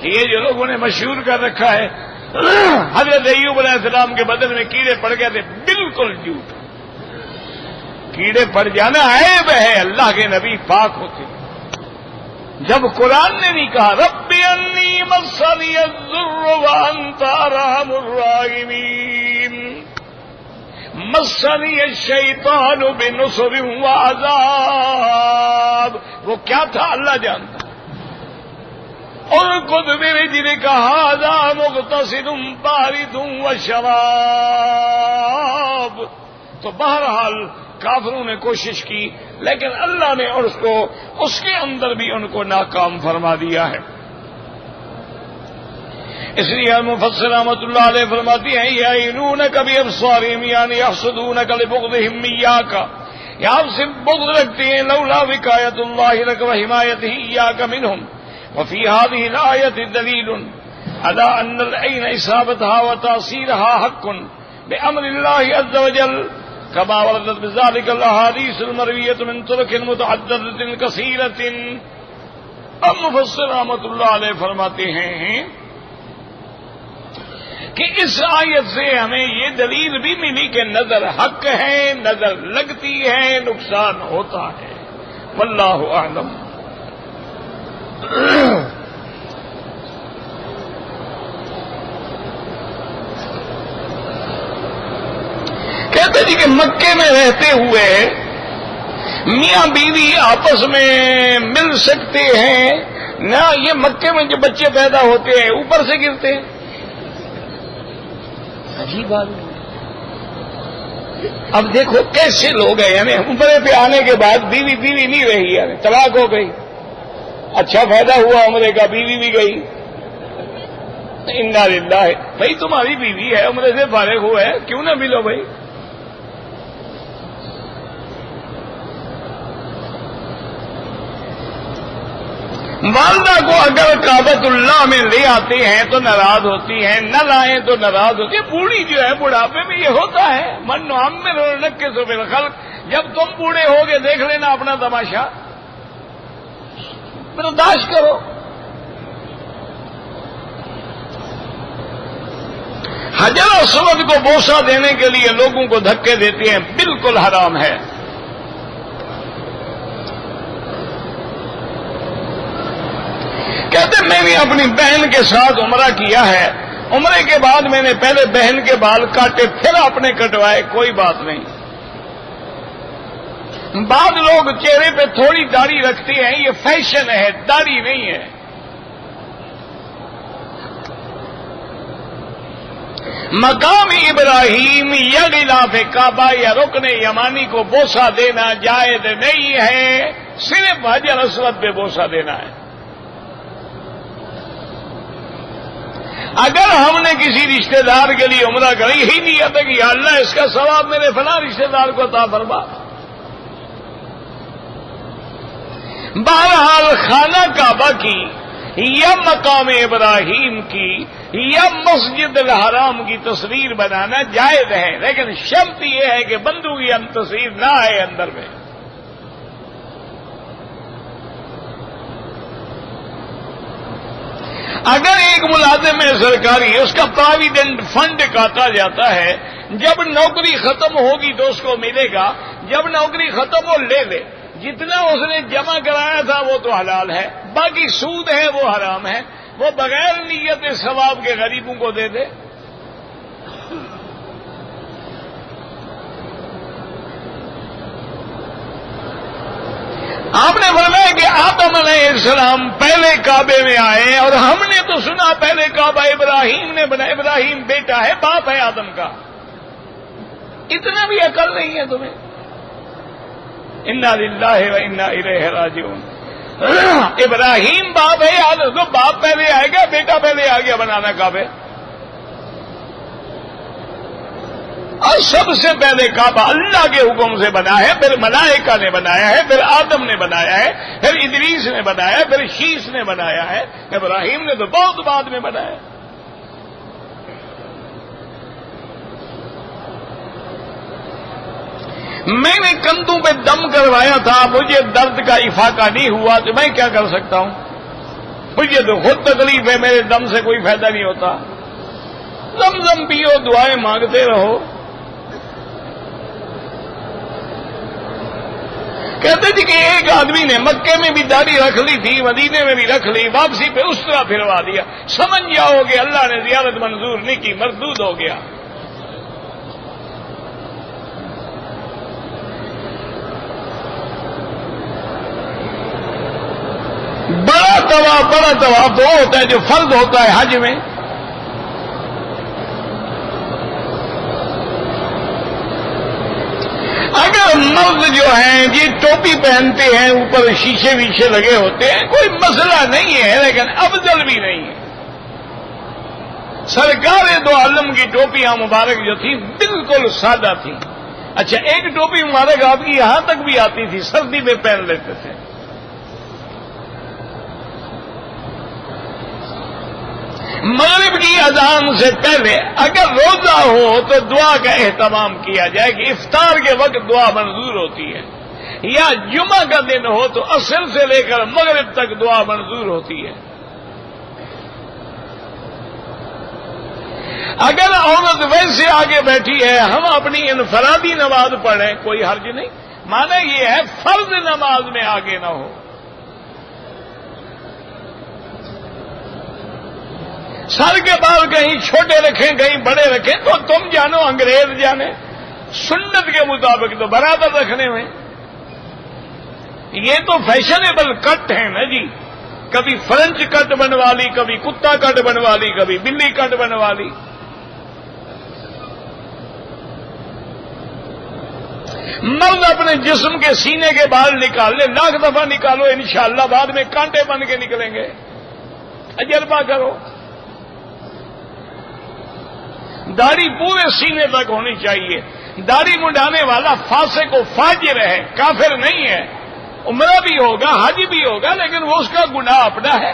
یہ جو لوگوں نے مشہور کر رکھا ہے حضرت ایوب علیہ السلام کے بدن میں کیڑے پڑ گئے تھے، بالکل جھوٹ. کیڑے پڑ جانا عیب ہے، اللہ کے نبی پاک ہوتے. جب قرآن نے نہیں کہا رب انی مسنی الضر وانت ارحم الراحمین، مسنی الشیطان بنصب وعذاب، وہ کیا تھا اللہ جانتا. اور خود میرے جنہیں کہا ذا مغتصب بارد وشراب. تو بہرحال کافروں نے کوشش کی، لیکن اللہ نے اس کے اندر بھی ان کو ناکام فرما دیا ہے. اس لیے مفسر رحمۃ اللہ علیہ فرماتی ہیں یعینونک بابصارہم یعنی یحسدونک لبغضہم ایاک، یہ آپ سے بغض رکھتے ہیں لولا وقایۃ اللہ لک وحمایتہ ایاک منہم. وفي هذه الآية دليل على أن العين إصابتها وتأثيرها حق بأمر الله عز وجل، كما وردت بذلك الأحاديث المروية من طرق متعددة كثيرة. اب مفسر رحمۃ اللہ علیہ فرماتے ہیں کہ اس آیت سے ہمیں یہ دلیل بھی ملی کہ نظر حق ہے، نظر لگتی ہے، نقصان ہوتا ہے. واللہ اعلم. کہتے جی کہ مکے میں رہتے ہوئے میاں بیوی آپس میں مل سکتے ہیں نہ. یہ مکے میں جو بچے پیدا ہوتے ہیں اوپر سے گرتے ہیں. عجیب بات. اب دیکھو کیسے لوگ ہیں، یعنی عمرے پہ آنے کے بعد بیوی نہیں رہی، یعنی طلاق ہو گئی. اچھا فائدہ ہوا عمرے کا، بیوی بھی گئی. انا للہ. بھائی تمہاری بیوی ہے، عمرے سے فارغ ہوا ہے، کیوں نہ ملو بھائی. والدہ کو اگر کعبۃ اللہ میں لے آتے ہیں تو ناراض ہوتی ہیں، نہ لائیں تو ناراض ہوتی ہے. بوڑھی جو ہے بڑھاپے میں یہ ہوتا ہے. من نعمر ننکس فی الخلق. جب تم بوڑھے ہوگے دیکھ لینا اپنا تماشا، برداشت کرو. حجر اسود کو بوسہ دینے کے لیے لوگوں کو دھکے دیتے ہیں، بالکل حرام ہے. کہتے میں نے اپنی بہن کے ساتھ عمرہ کیا ہے، عمرے کے بعد میں نے پہلے بہن کے بال کاٹے پھر اپنے کٹوائے، کوئی بات نہیں. بعض لوگ چہرے پہ تھوڑی داڑھی رکھتے ہیں، یہ فیشن ہے، داڑھی نہیں ہے. مقام ابراہیم یا غلاف کعبہ یا رکن یمانی کو بوسہ دینا جائز نہیں ہے، صرف حجر اسود پہ بوسہ دینا ہے. اگر ہم نے کسی رشتہ دار کے لیے عمرہ کری ہی نیت ہے کہ یا اللہ اس کا ثواب میرے فلاں رشتہ دار کو عطا فرما. بہرحال خانہ کعبہ کی یا مقام ابراہیم کی یا مسجد الحرام کی تصویر بنانا جائز ہے، لیکن شرط یہ ہے کہ بندوں کی تصویر نہ آئے اندر میں. اگر ایک ملازم ہے سرکاری، اس کا پراویڈنٹ فنڈ کاٹا جاتا ہے، جب نوکری ختم ہوگی تو اس کو ملے گا. جب نوکری ختم ہو لے لے، جتنا اس نے جمع کرایا تھا وہ تو حلال ہے، باقی سود ہے وہ حرام ہے. وہ بغیر نیت ثواب کے غریبوں کو دے دے. آپ نے فرمایا کہ آدم علیہ السلام پہلے کعبے میں آئے، اور ہم نے تو سنا پہلے کعبہ ابراہیم نے بنایا. ابراہیم بیٹا ہے، باپ ہے آدم کا. اتنا بھی عقل نہیں ہے تمہیں. انا للہ و انا الیہ راجعون. ابراہیم باپ ہے، آدم کو باپ پہلے آئے گا، بیٹا پہلے آ گیا بنانا کعبے. اور سب سے پہلے کعبہ اللہ کے حکم سے بنا ہے، پھر ملائکہ نے بنایا ہے، پھر آدم نے بنایا ہے، پھر ادریس نے بنایا ہے، پھر شیش نے بنایا ہے. ابراہیم نے تو بہت بعد میں بنایا. میں نے کندھوں پہ دم کروایا تھا، مجھے درد کا افاقہ نہیں ہوا، تو میں کیا کر سکتا ہوں؟ مجھے تو خود تکلیف ہے، میرے دم سے کوئی فائدہ نہیں ہوتا۔ زمزم پیو، دعائیں مانگتے رہو۔ کہتے تھے کہ ایک آدمی نے مکے میں بھی داڑھی رکھ لی تھی، مدینے میں بھی رکھ لی، واپسی پہ اس طرح پھروا دیا۔ سمجھ جاؤ گے اللہ نے زیارت منظور نہیں کی، مردود ہو گیا۔ بڑا طواف وہ ہوتا ہے جو فرض ہوتا ہے حج میں۔ اگر مرد جو ہیں یہ ٹوپی پہنتے ہیں، اوپر شیشے ویشے لگے ہوتے ہیں، کوئی مسئلہ نہیں ہے، لیکن افضل بھی نہیں ہے۔ سرکار دو عالم کی ٹوپیاں مبارک جو تھیں بالکل سادہ تھیں۔ اچھا، ایک ٹوپی مبارک آپ کی یہاں تک بھی آتی تھی، سردی میں پہن لیتے تھے۔ مغرب کی اذان سے پہلے اگر روزہ ہو تو دعا کا اہتمام کیا جائے کہ افطار کے وقت دعا منظور ہوتی ہے، یا جمعہ کا دن ہو تو عصر سے لے کر مغرب تک دعا منظور ہوتی ہے۔ اگر عورت ویسے آگے بیٹھی ہے، ہم اپنی انفرادی نماز پڑھیں، کوئی حرج نہیں۔ معنی یہ ہے فرض نماز میں آگے نہ ہو۔ سر کے بال کہیں چھوٹے رکھیں، کہیں بڑے رکھیں، تو تم جانو، انگریز جانے۔ سنت کے مطابق تو برابر رکھنے میں۔ یہ تو فیشنیبل کٹ ہے نا جی، کبھی فرنچ کٹ بنوا لی، کبھی کتا کٹ بنوا لی، کبھی بلی کٹ بنوا لی۔ مرد اپنے جسم کے سینے کے بال نکال لے، لاکھ دفعہ نکالو، انشاءاللہ بعد میں کانٹے بن کے نکلیں گے۔ تجربہ کرو۔ داڑھی پورے سینے تک ہونی چاہیے۔ داڑھی منڈانے والا فاسق و فاجر ہے، کافر نہیں ہے۔ عمرہ بھی ہوگا، حج بھی ہوگا، لیکن وہ اس کا گناہ اپنا ہے۔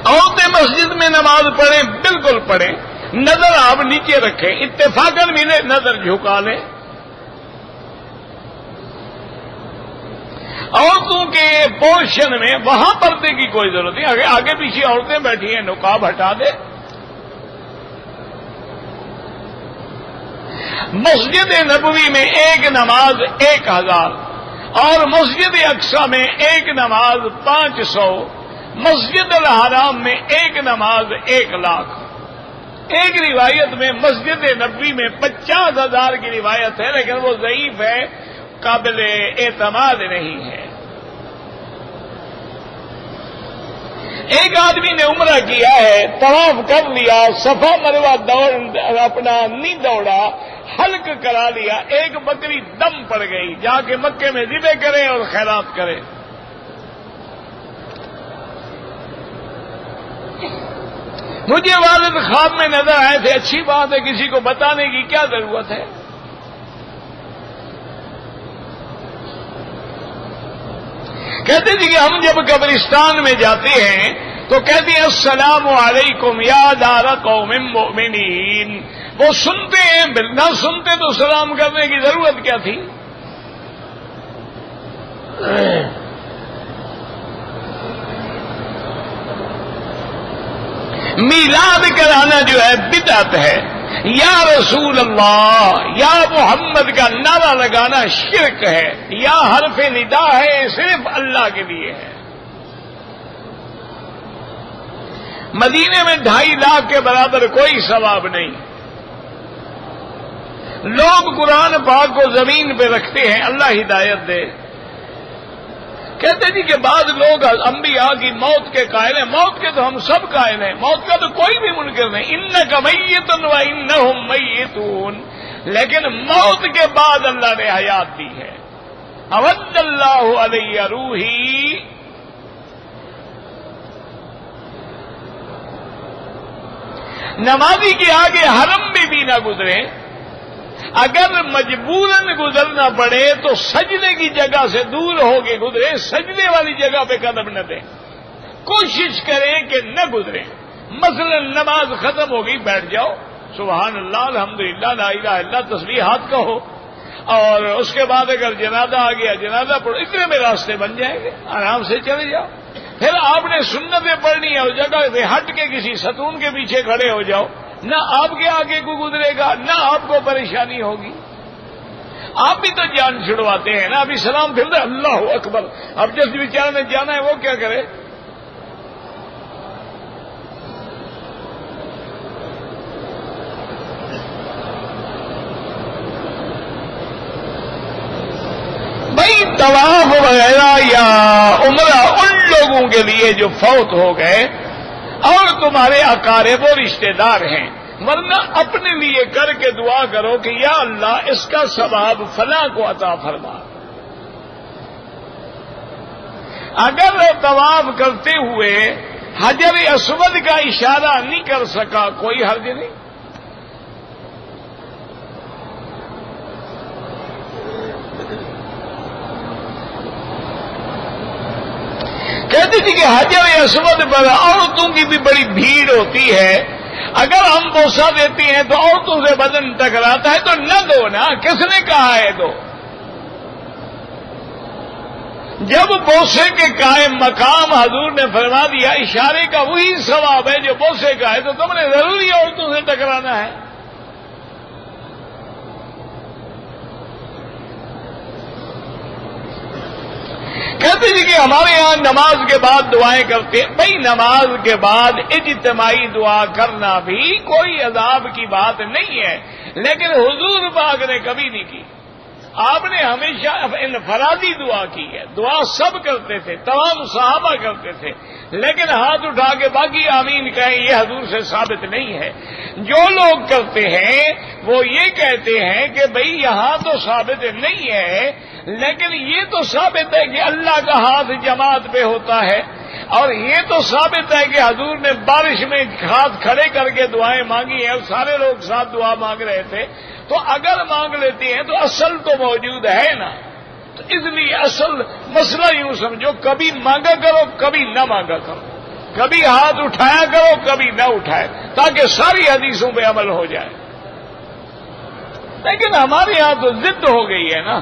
عورتیں مسجد میں نماز پڑھیں، بالکل پڑھیں، نظر آپ نیچے رکھیں، اتفاقاً ملے نظر جھکا لیں۔ عورتوں کے پورشن میں وہاں پردے کی کوئی ضرورت نہیں، آگے پیچھے عورتیں بیٹھی ہیں، نقاب ہٹا دے۔ مسجد نبوی میں ایک نماز 1000 اور مسجد اقصی میں ایک نماز 500، مسجد الحرام میں ایک نماز 1,00,000۔ ایک روایت میں مسجد نبوی میں 50,000 کی روایت ہے، لیکن وہ ضعیف ہے، قابل اعتماد نہیں ہے۔ ایک آدمی نے عمرہ کیا ہے، طواف کر لیا، صفا مروہ اپنا نہیں دوڑا، حلق کرا لیا، ایک بکری دم پڑ گئی، جا کے مکے میں ذبح کرے اور خیرات کرے۔ مجھے والد خواب میں نظر آئے تھے، اچھی بات ہے، کسی کو بتانے کی کیا ضرورت ہے؟ کہتے تھے کہ ہم جب قبرستان میں جاتے ہیں تو کہتے ہیں السلام علیکم یا دار قوم مؤمنین۔ وہ سنتے ہیں، نہ سنتے تو سلام کرنے کی ضرورت کیا تھی؟ میلاد کرانا جو ہے بدعت ہے۔ یا رسول اللہ، یا محمد کا نعرہ لگانا شرک ہے، یا حرف ندا ہے، صرف اللہ کے لیے ہے۔ مدینے میں 2.5 لاکھ کے برابر کوئی ثواب نہیں۔ لوگ قرآن پاک کو زمین پہ رکھتے ہیں، اللہ ہدایت دے۔ کہتے جی کہ بعض لوگ انبیاء کی موت کے قائل ہیں، موت کے تو ہم سب قائل ہیں، موت کا تو کوئی بھی منکر نہیں، انک میت و انہم میتون، لیکن موت کے بعد اللہ نے حیات دی ہے۔ اود اللہ علیہ روحی، نمازی کے آگے حرم بھی نہ گزرے، اگر مجبوراً گزرنا پڑے تو سجدے کی جگہ سے دور ہو کے گزرے، سجدے والی جگہ پہ قدم نہ دیں، کوشش کریں کہ نہ گزریں۔ مثلا نماز ختم ہو گئی، بیٹھ جاؤ، سبحان اللہ الحمدللہ لا الہ الا اللہ تسبیحات کہو، اور اس کے بعد اگر جنازہ آ گیا جنازہ پڑھو، اتنے میں راستے بن جائیں گے، آرام سے چلے جاؤ۔ پھر آپ نے سنتیں پڑھنی ہے، اس جگہ سے ہٹ کے کسی ستون کے پیچھے کھڑے ہو جاؤ، نہ آپ کے آگے کو گزرے گا نہ آپ کو پریشانی ہوگی۔ آپ بھی تو جان چھڑواتے ہیں نا، ابھی سلام پھر دے اللہ اکبر، اب جس بیچارے نے جانا ہے وہ کیا کرے؟ بھائی طواف وغیرہ یا عمرہ ان لوگوں کے لیے جو فوت ہو گئے اور تمہارے اقارب و رشتہ دار ہیں، ورنہ اپنے لیے کر کے دعا کرو کہ یا اللہ اس کا ثواب فلاں کو عطا فرما۔ اگر طواف کرتے ہوئے حجر اسود کا اشارہ نہیں کر سکا کوئی حرج نہیں۔ کہتے تھے کہ حجر اسود پر عورتوں کی بھی بڑی بھیڑ ہوتی ہے، اگر ہم بوسہ دیتے ہیں تو عورتوں سے بدن ٹکراتا ہے تو نہ دو نا، کس نے کہا ہے دو؟ جب بوسے کے قائم مقام حضور نے فرما دیا اشارے کا وہی ثواب ہے جو بوسے کا ہے، تو تم نے ضروری عورتوں سے ٹکرانا ہے؟ کہتے ہیں کہ ہمارے یہاں نماز کے بعد دعائیں کرتے ہیں۔ بھائی نماز کے بعد اجتماعی دعا کرنا بھی کوئی عذاب کی بات نہیں ہے، لیکن حضور پاک نے کبھی نہیں کی۔ آپ نے ہمیشہ انفرادی دعا کی ہے، دعا سب کرتے تھے، تمام صحابہ کرتے تھے، لیکن ہاتھ اٹھا کے باقی آمین کہیں یہ حضور سے ثابت نہیں ہے۔ جو لوگ کرتے ہیں وہ یہ کہتے ہیں کہ بھئی یہاں تو ثابت نہیں ہے، لیکن یہ تو ثابت ہے کہ اللہ کا ہاتھ جماعت پہ ہوتا ہے، اور یہ تو ثابت ہے کہ حضور نے بارش میں ہاتھ کھڑے کر کے دعائیں مانگی ہیں اور سارے لوگ ساتھ دعا مانگ رہے تھے، تو اگر مانگ لیتے ہیں تو اصل تو موجود ہے نا۔ تو اس لیے اصل مسئلہ یوں سمجھو، کبھی مانگا کرو کبھی نہ مانگا کرو، کبھی ہاتھ اٹھایا کرو کبھی نہ اٹھائے، تاکہ ساری حدیثوں پہ عمل ہو جائے۔ لیکن ہمارے یہاں تو ضد ہو گئی ہے نا،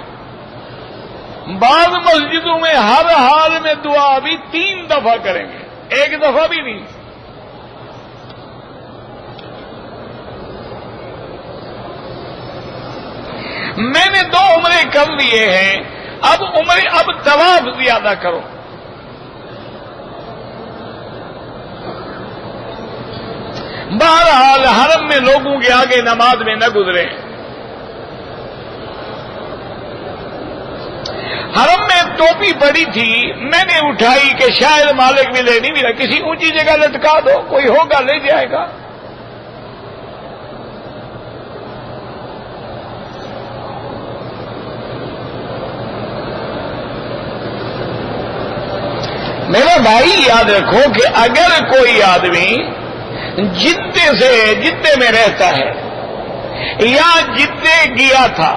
بعض مسجدوں میں ہر حال میں دعا بھی 3 دفعہ کریں گے، 1 دفعہ بھی نہیں۔ میں نے 2 عمرے کر لیے ہیں، اب طواف زیادہ کرو۔ بہرحال حرم میں لوگوں کے آگے نماز میں نہ گزرے۔ حرم میں ٹوپی پڑی تھی، میں نے اٹھائی کہ شاید مالک ملے، نہیں ملا، کسی اونچی جگہ لٹکا دو، کوئی ہوگا لے جائے گا۔ میرا بھائی یاد رکھو کہ اگر کوئی آدمی جدے میں رہتا ہے یا جدے گیا تھا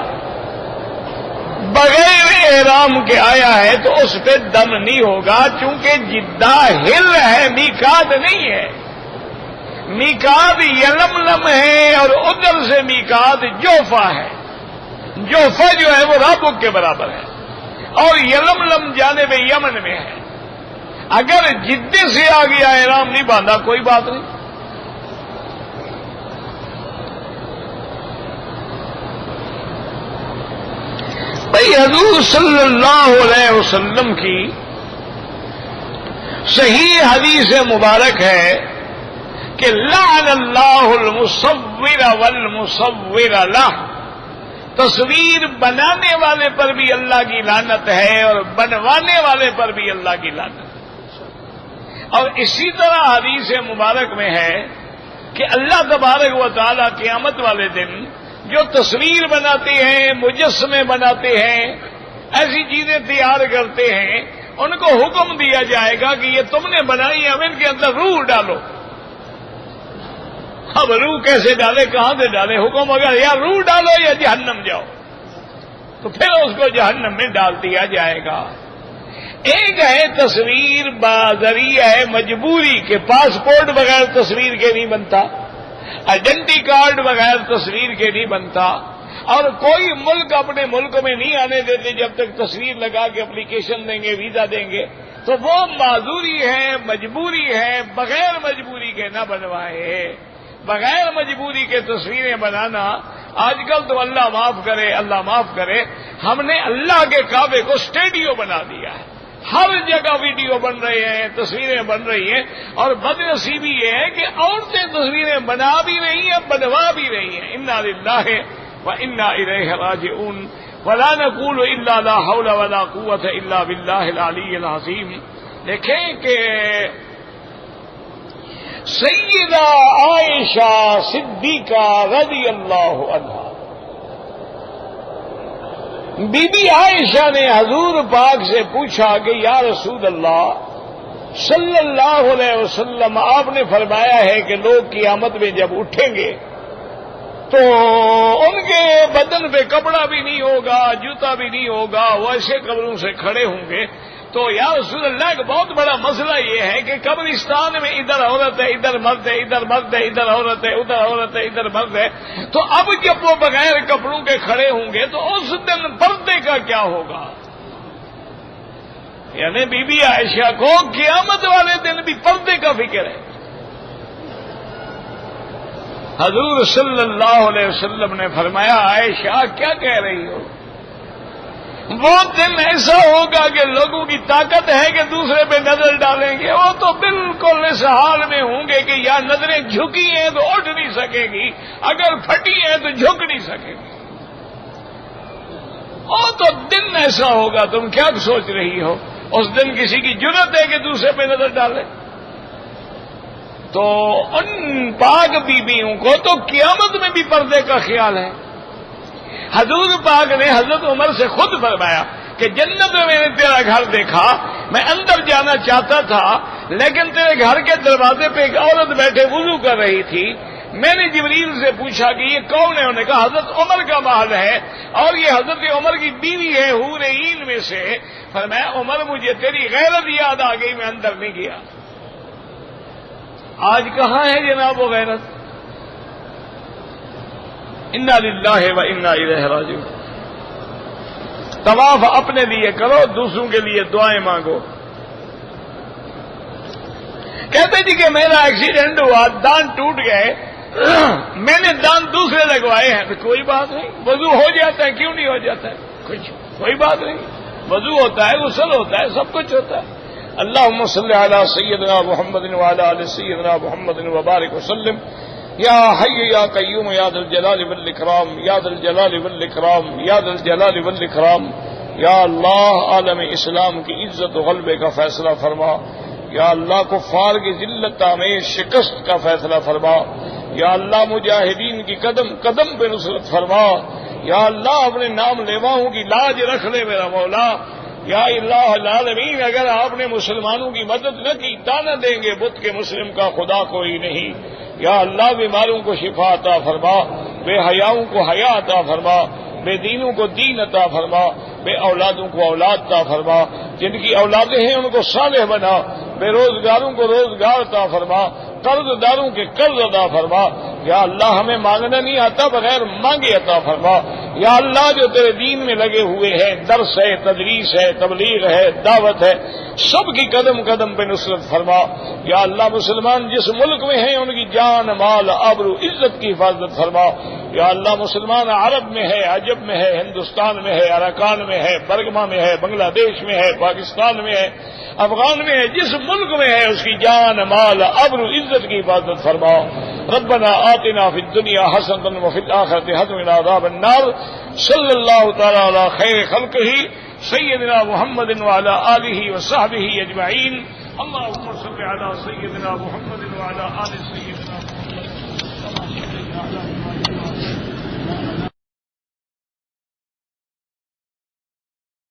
بغیر احرام کے آیا ہے تو اس پہ دم نہیں ہوگا، چونکہ جدہ ہل ہے، میقات نہیں ہے۔ میقات یلملم ہے اور ادھر سے میقات جوفا ہے۔ جوفا جو ہے وہ رابق کے برابر ہے اور یلملم جانب یمن میں ہے۔ اگر جدے سے آ گیا احرام نہیں باندھا کوئی بات نہیں۔ بھائی حضور صلی اللہ علیہ وسلم کی صحیح حدیث مبارک ہے کہ لعن اللہ المصور والمصور لہ، تصویر بنانے والے پر بھی اللہ کی لعنت ہے اور بنوانے والے پر بھی اللہ کی لعنت ہے۔ اور اسی طرح حدیث مبارک میں ہے کہ اللہ تبارک و تعالی قیامت والے دن جو تصویر بناتے ہیں، مجسمے بناتے ہیں، ایسی چیزیں تیار کرتے ہیں، ان کو حکم دیا جائے گا کہ یہ تم نے بنائی، اب ان کے اندر روح ڈالو۔ اب روح کیسے ڈالے، کہاں سے ڈالے؟ حکم اگر یا روح ڈالو یا جہنم جاؤ، تو پھر اس کو جہنم میں ڈال دیا جائے گا۔ ایک ہے تصویر بذریعہ ہے مجبوری کے، پاسپورٹ بغیر تصویر کے نہیں بنتا، آئیڈینٹی کارڈ بغیر تصویر کے نہیں بنتا، اور کوئی ملک اپنے ملک میں نہیں آنے دیتے جب تک تصویر لگا کے اپلیکیشن دیں گے، ویزا دیں گے. تو وہ معذوری ہے، مجبوری ہے، بغیر مجبوری کے نہ بنوائے. بغیر مجبوری کے تصویریں بنانا آج کل تو اللہ معاف کرے، ہم نے اللہ کے کعبے کو اسٹیڈیو بنا دیا ہے. ہر جگہ ویڈیو بن رہے ہیں، تصویریں بن رہی ہیں، اور بدنصیبی یہ ہے کہ عورتیں تصویریں بنا بھی رہی ہیں، بنوا بھی رہی ہیں. انا للہ وانا الیہ راجعون ولا نقول الا لا حول ولا قوت الا باللہ العلی العظیم. دیکھیں کہ سیدہ عائشہ صدیقہ رضی اللہ عنہا، بی بی عائشہ نے حضور پاک سے پوچھا کہ یا رسول اللہ صلی اللہ علیہ وسلم، آپ نے فرمایا ہے کہ لوگ قیامت میں جب اٹھیں گے تو ان کے بدن پہ کپڑا بھی نہیں ہوگا، جوتا بھی نہیں ہوگا، وہ ایسے قبروں سے کھڑے ہوں گے. تو یا رسول اللہ کا بہت بڑا مسئلہ یہ ہے کہ قبرستان میں ادھر عورت ہے، ادھر مرد ہے، ادھر مرد ہے، ادھر عورت ہے، ادھر عورت ہے، ادھر مرد ہے. تو اب جب وہ بغیر کپڑوں کے کھڑے ہوں گے تو اس دن پردے کا کیا ہوگا؟ یعنی بی بی عائشہ کو قیامت والے دن بھی پردے کا فکر ہے. حضور صلی اللہ علیہ وسلم نے فرمایا عائشہ کیا کہہ رہی ہو؟ وہ دن ایسا ہوگا کہ لوگوں کی طاقت ہے کہ دوسرے پہ نظر ڈالیں گے، وہ تو بالکل اس حال میں ہوں گے کہ یا نظریں جھکی ہیں تو اٹھ نہیں سکے گی، اگر پھٹی ہیں تو جھک نہیں سکے گی. وہ تو دن ایسا ہوگا، تم کیا سوچ رہی ہو؟ اس دن کسی کی جرت ہے کہ دوسرے پہ نظر ڈالے؟ تو ان پاک بیویوں کو تو قیامت میں بھی پردے کا خیال ہے. حضور پاک نے حضرت عمر سے خود فرمایا کہ جنت میں نے تیرا گھر دیکھا، میں اندر جانا چاہتا تھا لیکن تیرے گھر کے دروازے پہ ایک عورت بیٹھے وضو کر رہی تھی. میں نے جبریل سے پوچھا کہ یہ کون ہے؟ انہوں نے کہا حضرت عمر کا محل ہے اور یہ حضرت عمر کی بیوی ہے حور عین میں سے. فرمایا عمر مجھے تیری غیرت یاد آ گئی، میں اندر نہیں گیا. آج کہاں ہے جناب وہ غیرت؟ انا للہ و انا الیہ راجعون. طواف اپنے لیے کرو، دوسروں کے لیے دعائیں مانگو. کہتے جی کہ میرا ایکسیڈنٹ ہوا، دانت ٹوٹ گئے، میں نے دانت دوسرے لگوائے ہیں. تو کوئی بات نہیں، وضو ہو جاتا ہے، کیوں نہیں ہو جاتا ہے؟ کوئی بات نہیں، وضو ہوتا ہے، غسل ہوتا ہے، سب کچھ ہوتا ہے. اللہم صلی علی سیدنا محمد وعلی آل سیدنا محمد وبارک وسلم. یا حی یا قیوم یا ذا الجلال والاکرام، یا ذا الجلال والاکرام، یا ذا الجلال والاکرام. یا اللہ عالم اسلام کی عزت و غلبے کا فیصلہ فرما. یا اللہ کفار کی ذلت آمیز شکست کا فیصلہ فرما. یا اللہ مجاہدین کی قدم قدم پہ نصرت فرما. یا اللہ اپنے نام لیواؤں کی لاج رکھ لے میرا مولا. یا اللہ العالمین اگر آپ نے مسلمانوں کی مدد نہ کی تانا دیں گے بت کے مسلم کا خدا کوئی نہیں. یا اللہ بیماروں کو شفا عطا فرما، بے حیاؤں کو حیا عطا فرما، بے دینوں کو دین عطا فرما، بے اولادوں کو اولاد عطا فرما، جن کی اولادیں ہیں ان کو صالح بنا، بے روزگاروں کو روزگار عطا فرما، قرض داروں کے قرض عطا فرما. یا اللہ ہمیں مانگنا نہیں آتا، بغیر مانگے عطا فرما. یا اللہ جو تیرے دین میں لگے ہوئے ہیں، درس ہے، تدریس ہے، تبلیغ ہے، دعوت ہے، سب کی قدم قدم پہ نصرت فرما. یا اللہ مسلمان جس ملک میں ہیں ان کی جان مال آبرو عزت کی حفاظت فرما. یا اللہ مسلمان عرب میں ہے، عجب میں ہے، ہندوستان میں ہے، اراکان میں ہے، برگما میں ہے، بنگلہ دیش میں ہے، پاکستان میں ہے، افغان میں ہے، جس ملک میں ہے اس کی جان مال آبرو عزت کی حفاظت فرما. ربنا آتنا فی الدنیا حسنۃ وفی الآخرۃ حسنۃ وقنا عذاب النار. صلی اللہ تعالی علی خیر خلقہ سیدنا محمد وعلی آلہ وصحبہ اجمعین. اللهم صل علی سیدنا محمد وعلی آل سیدنا محمد.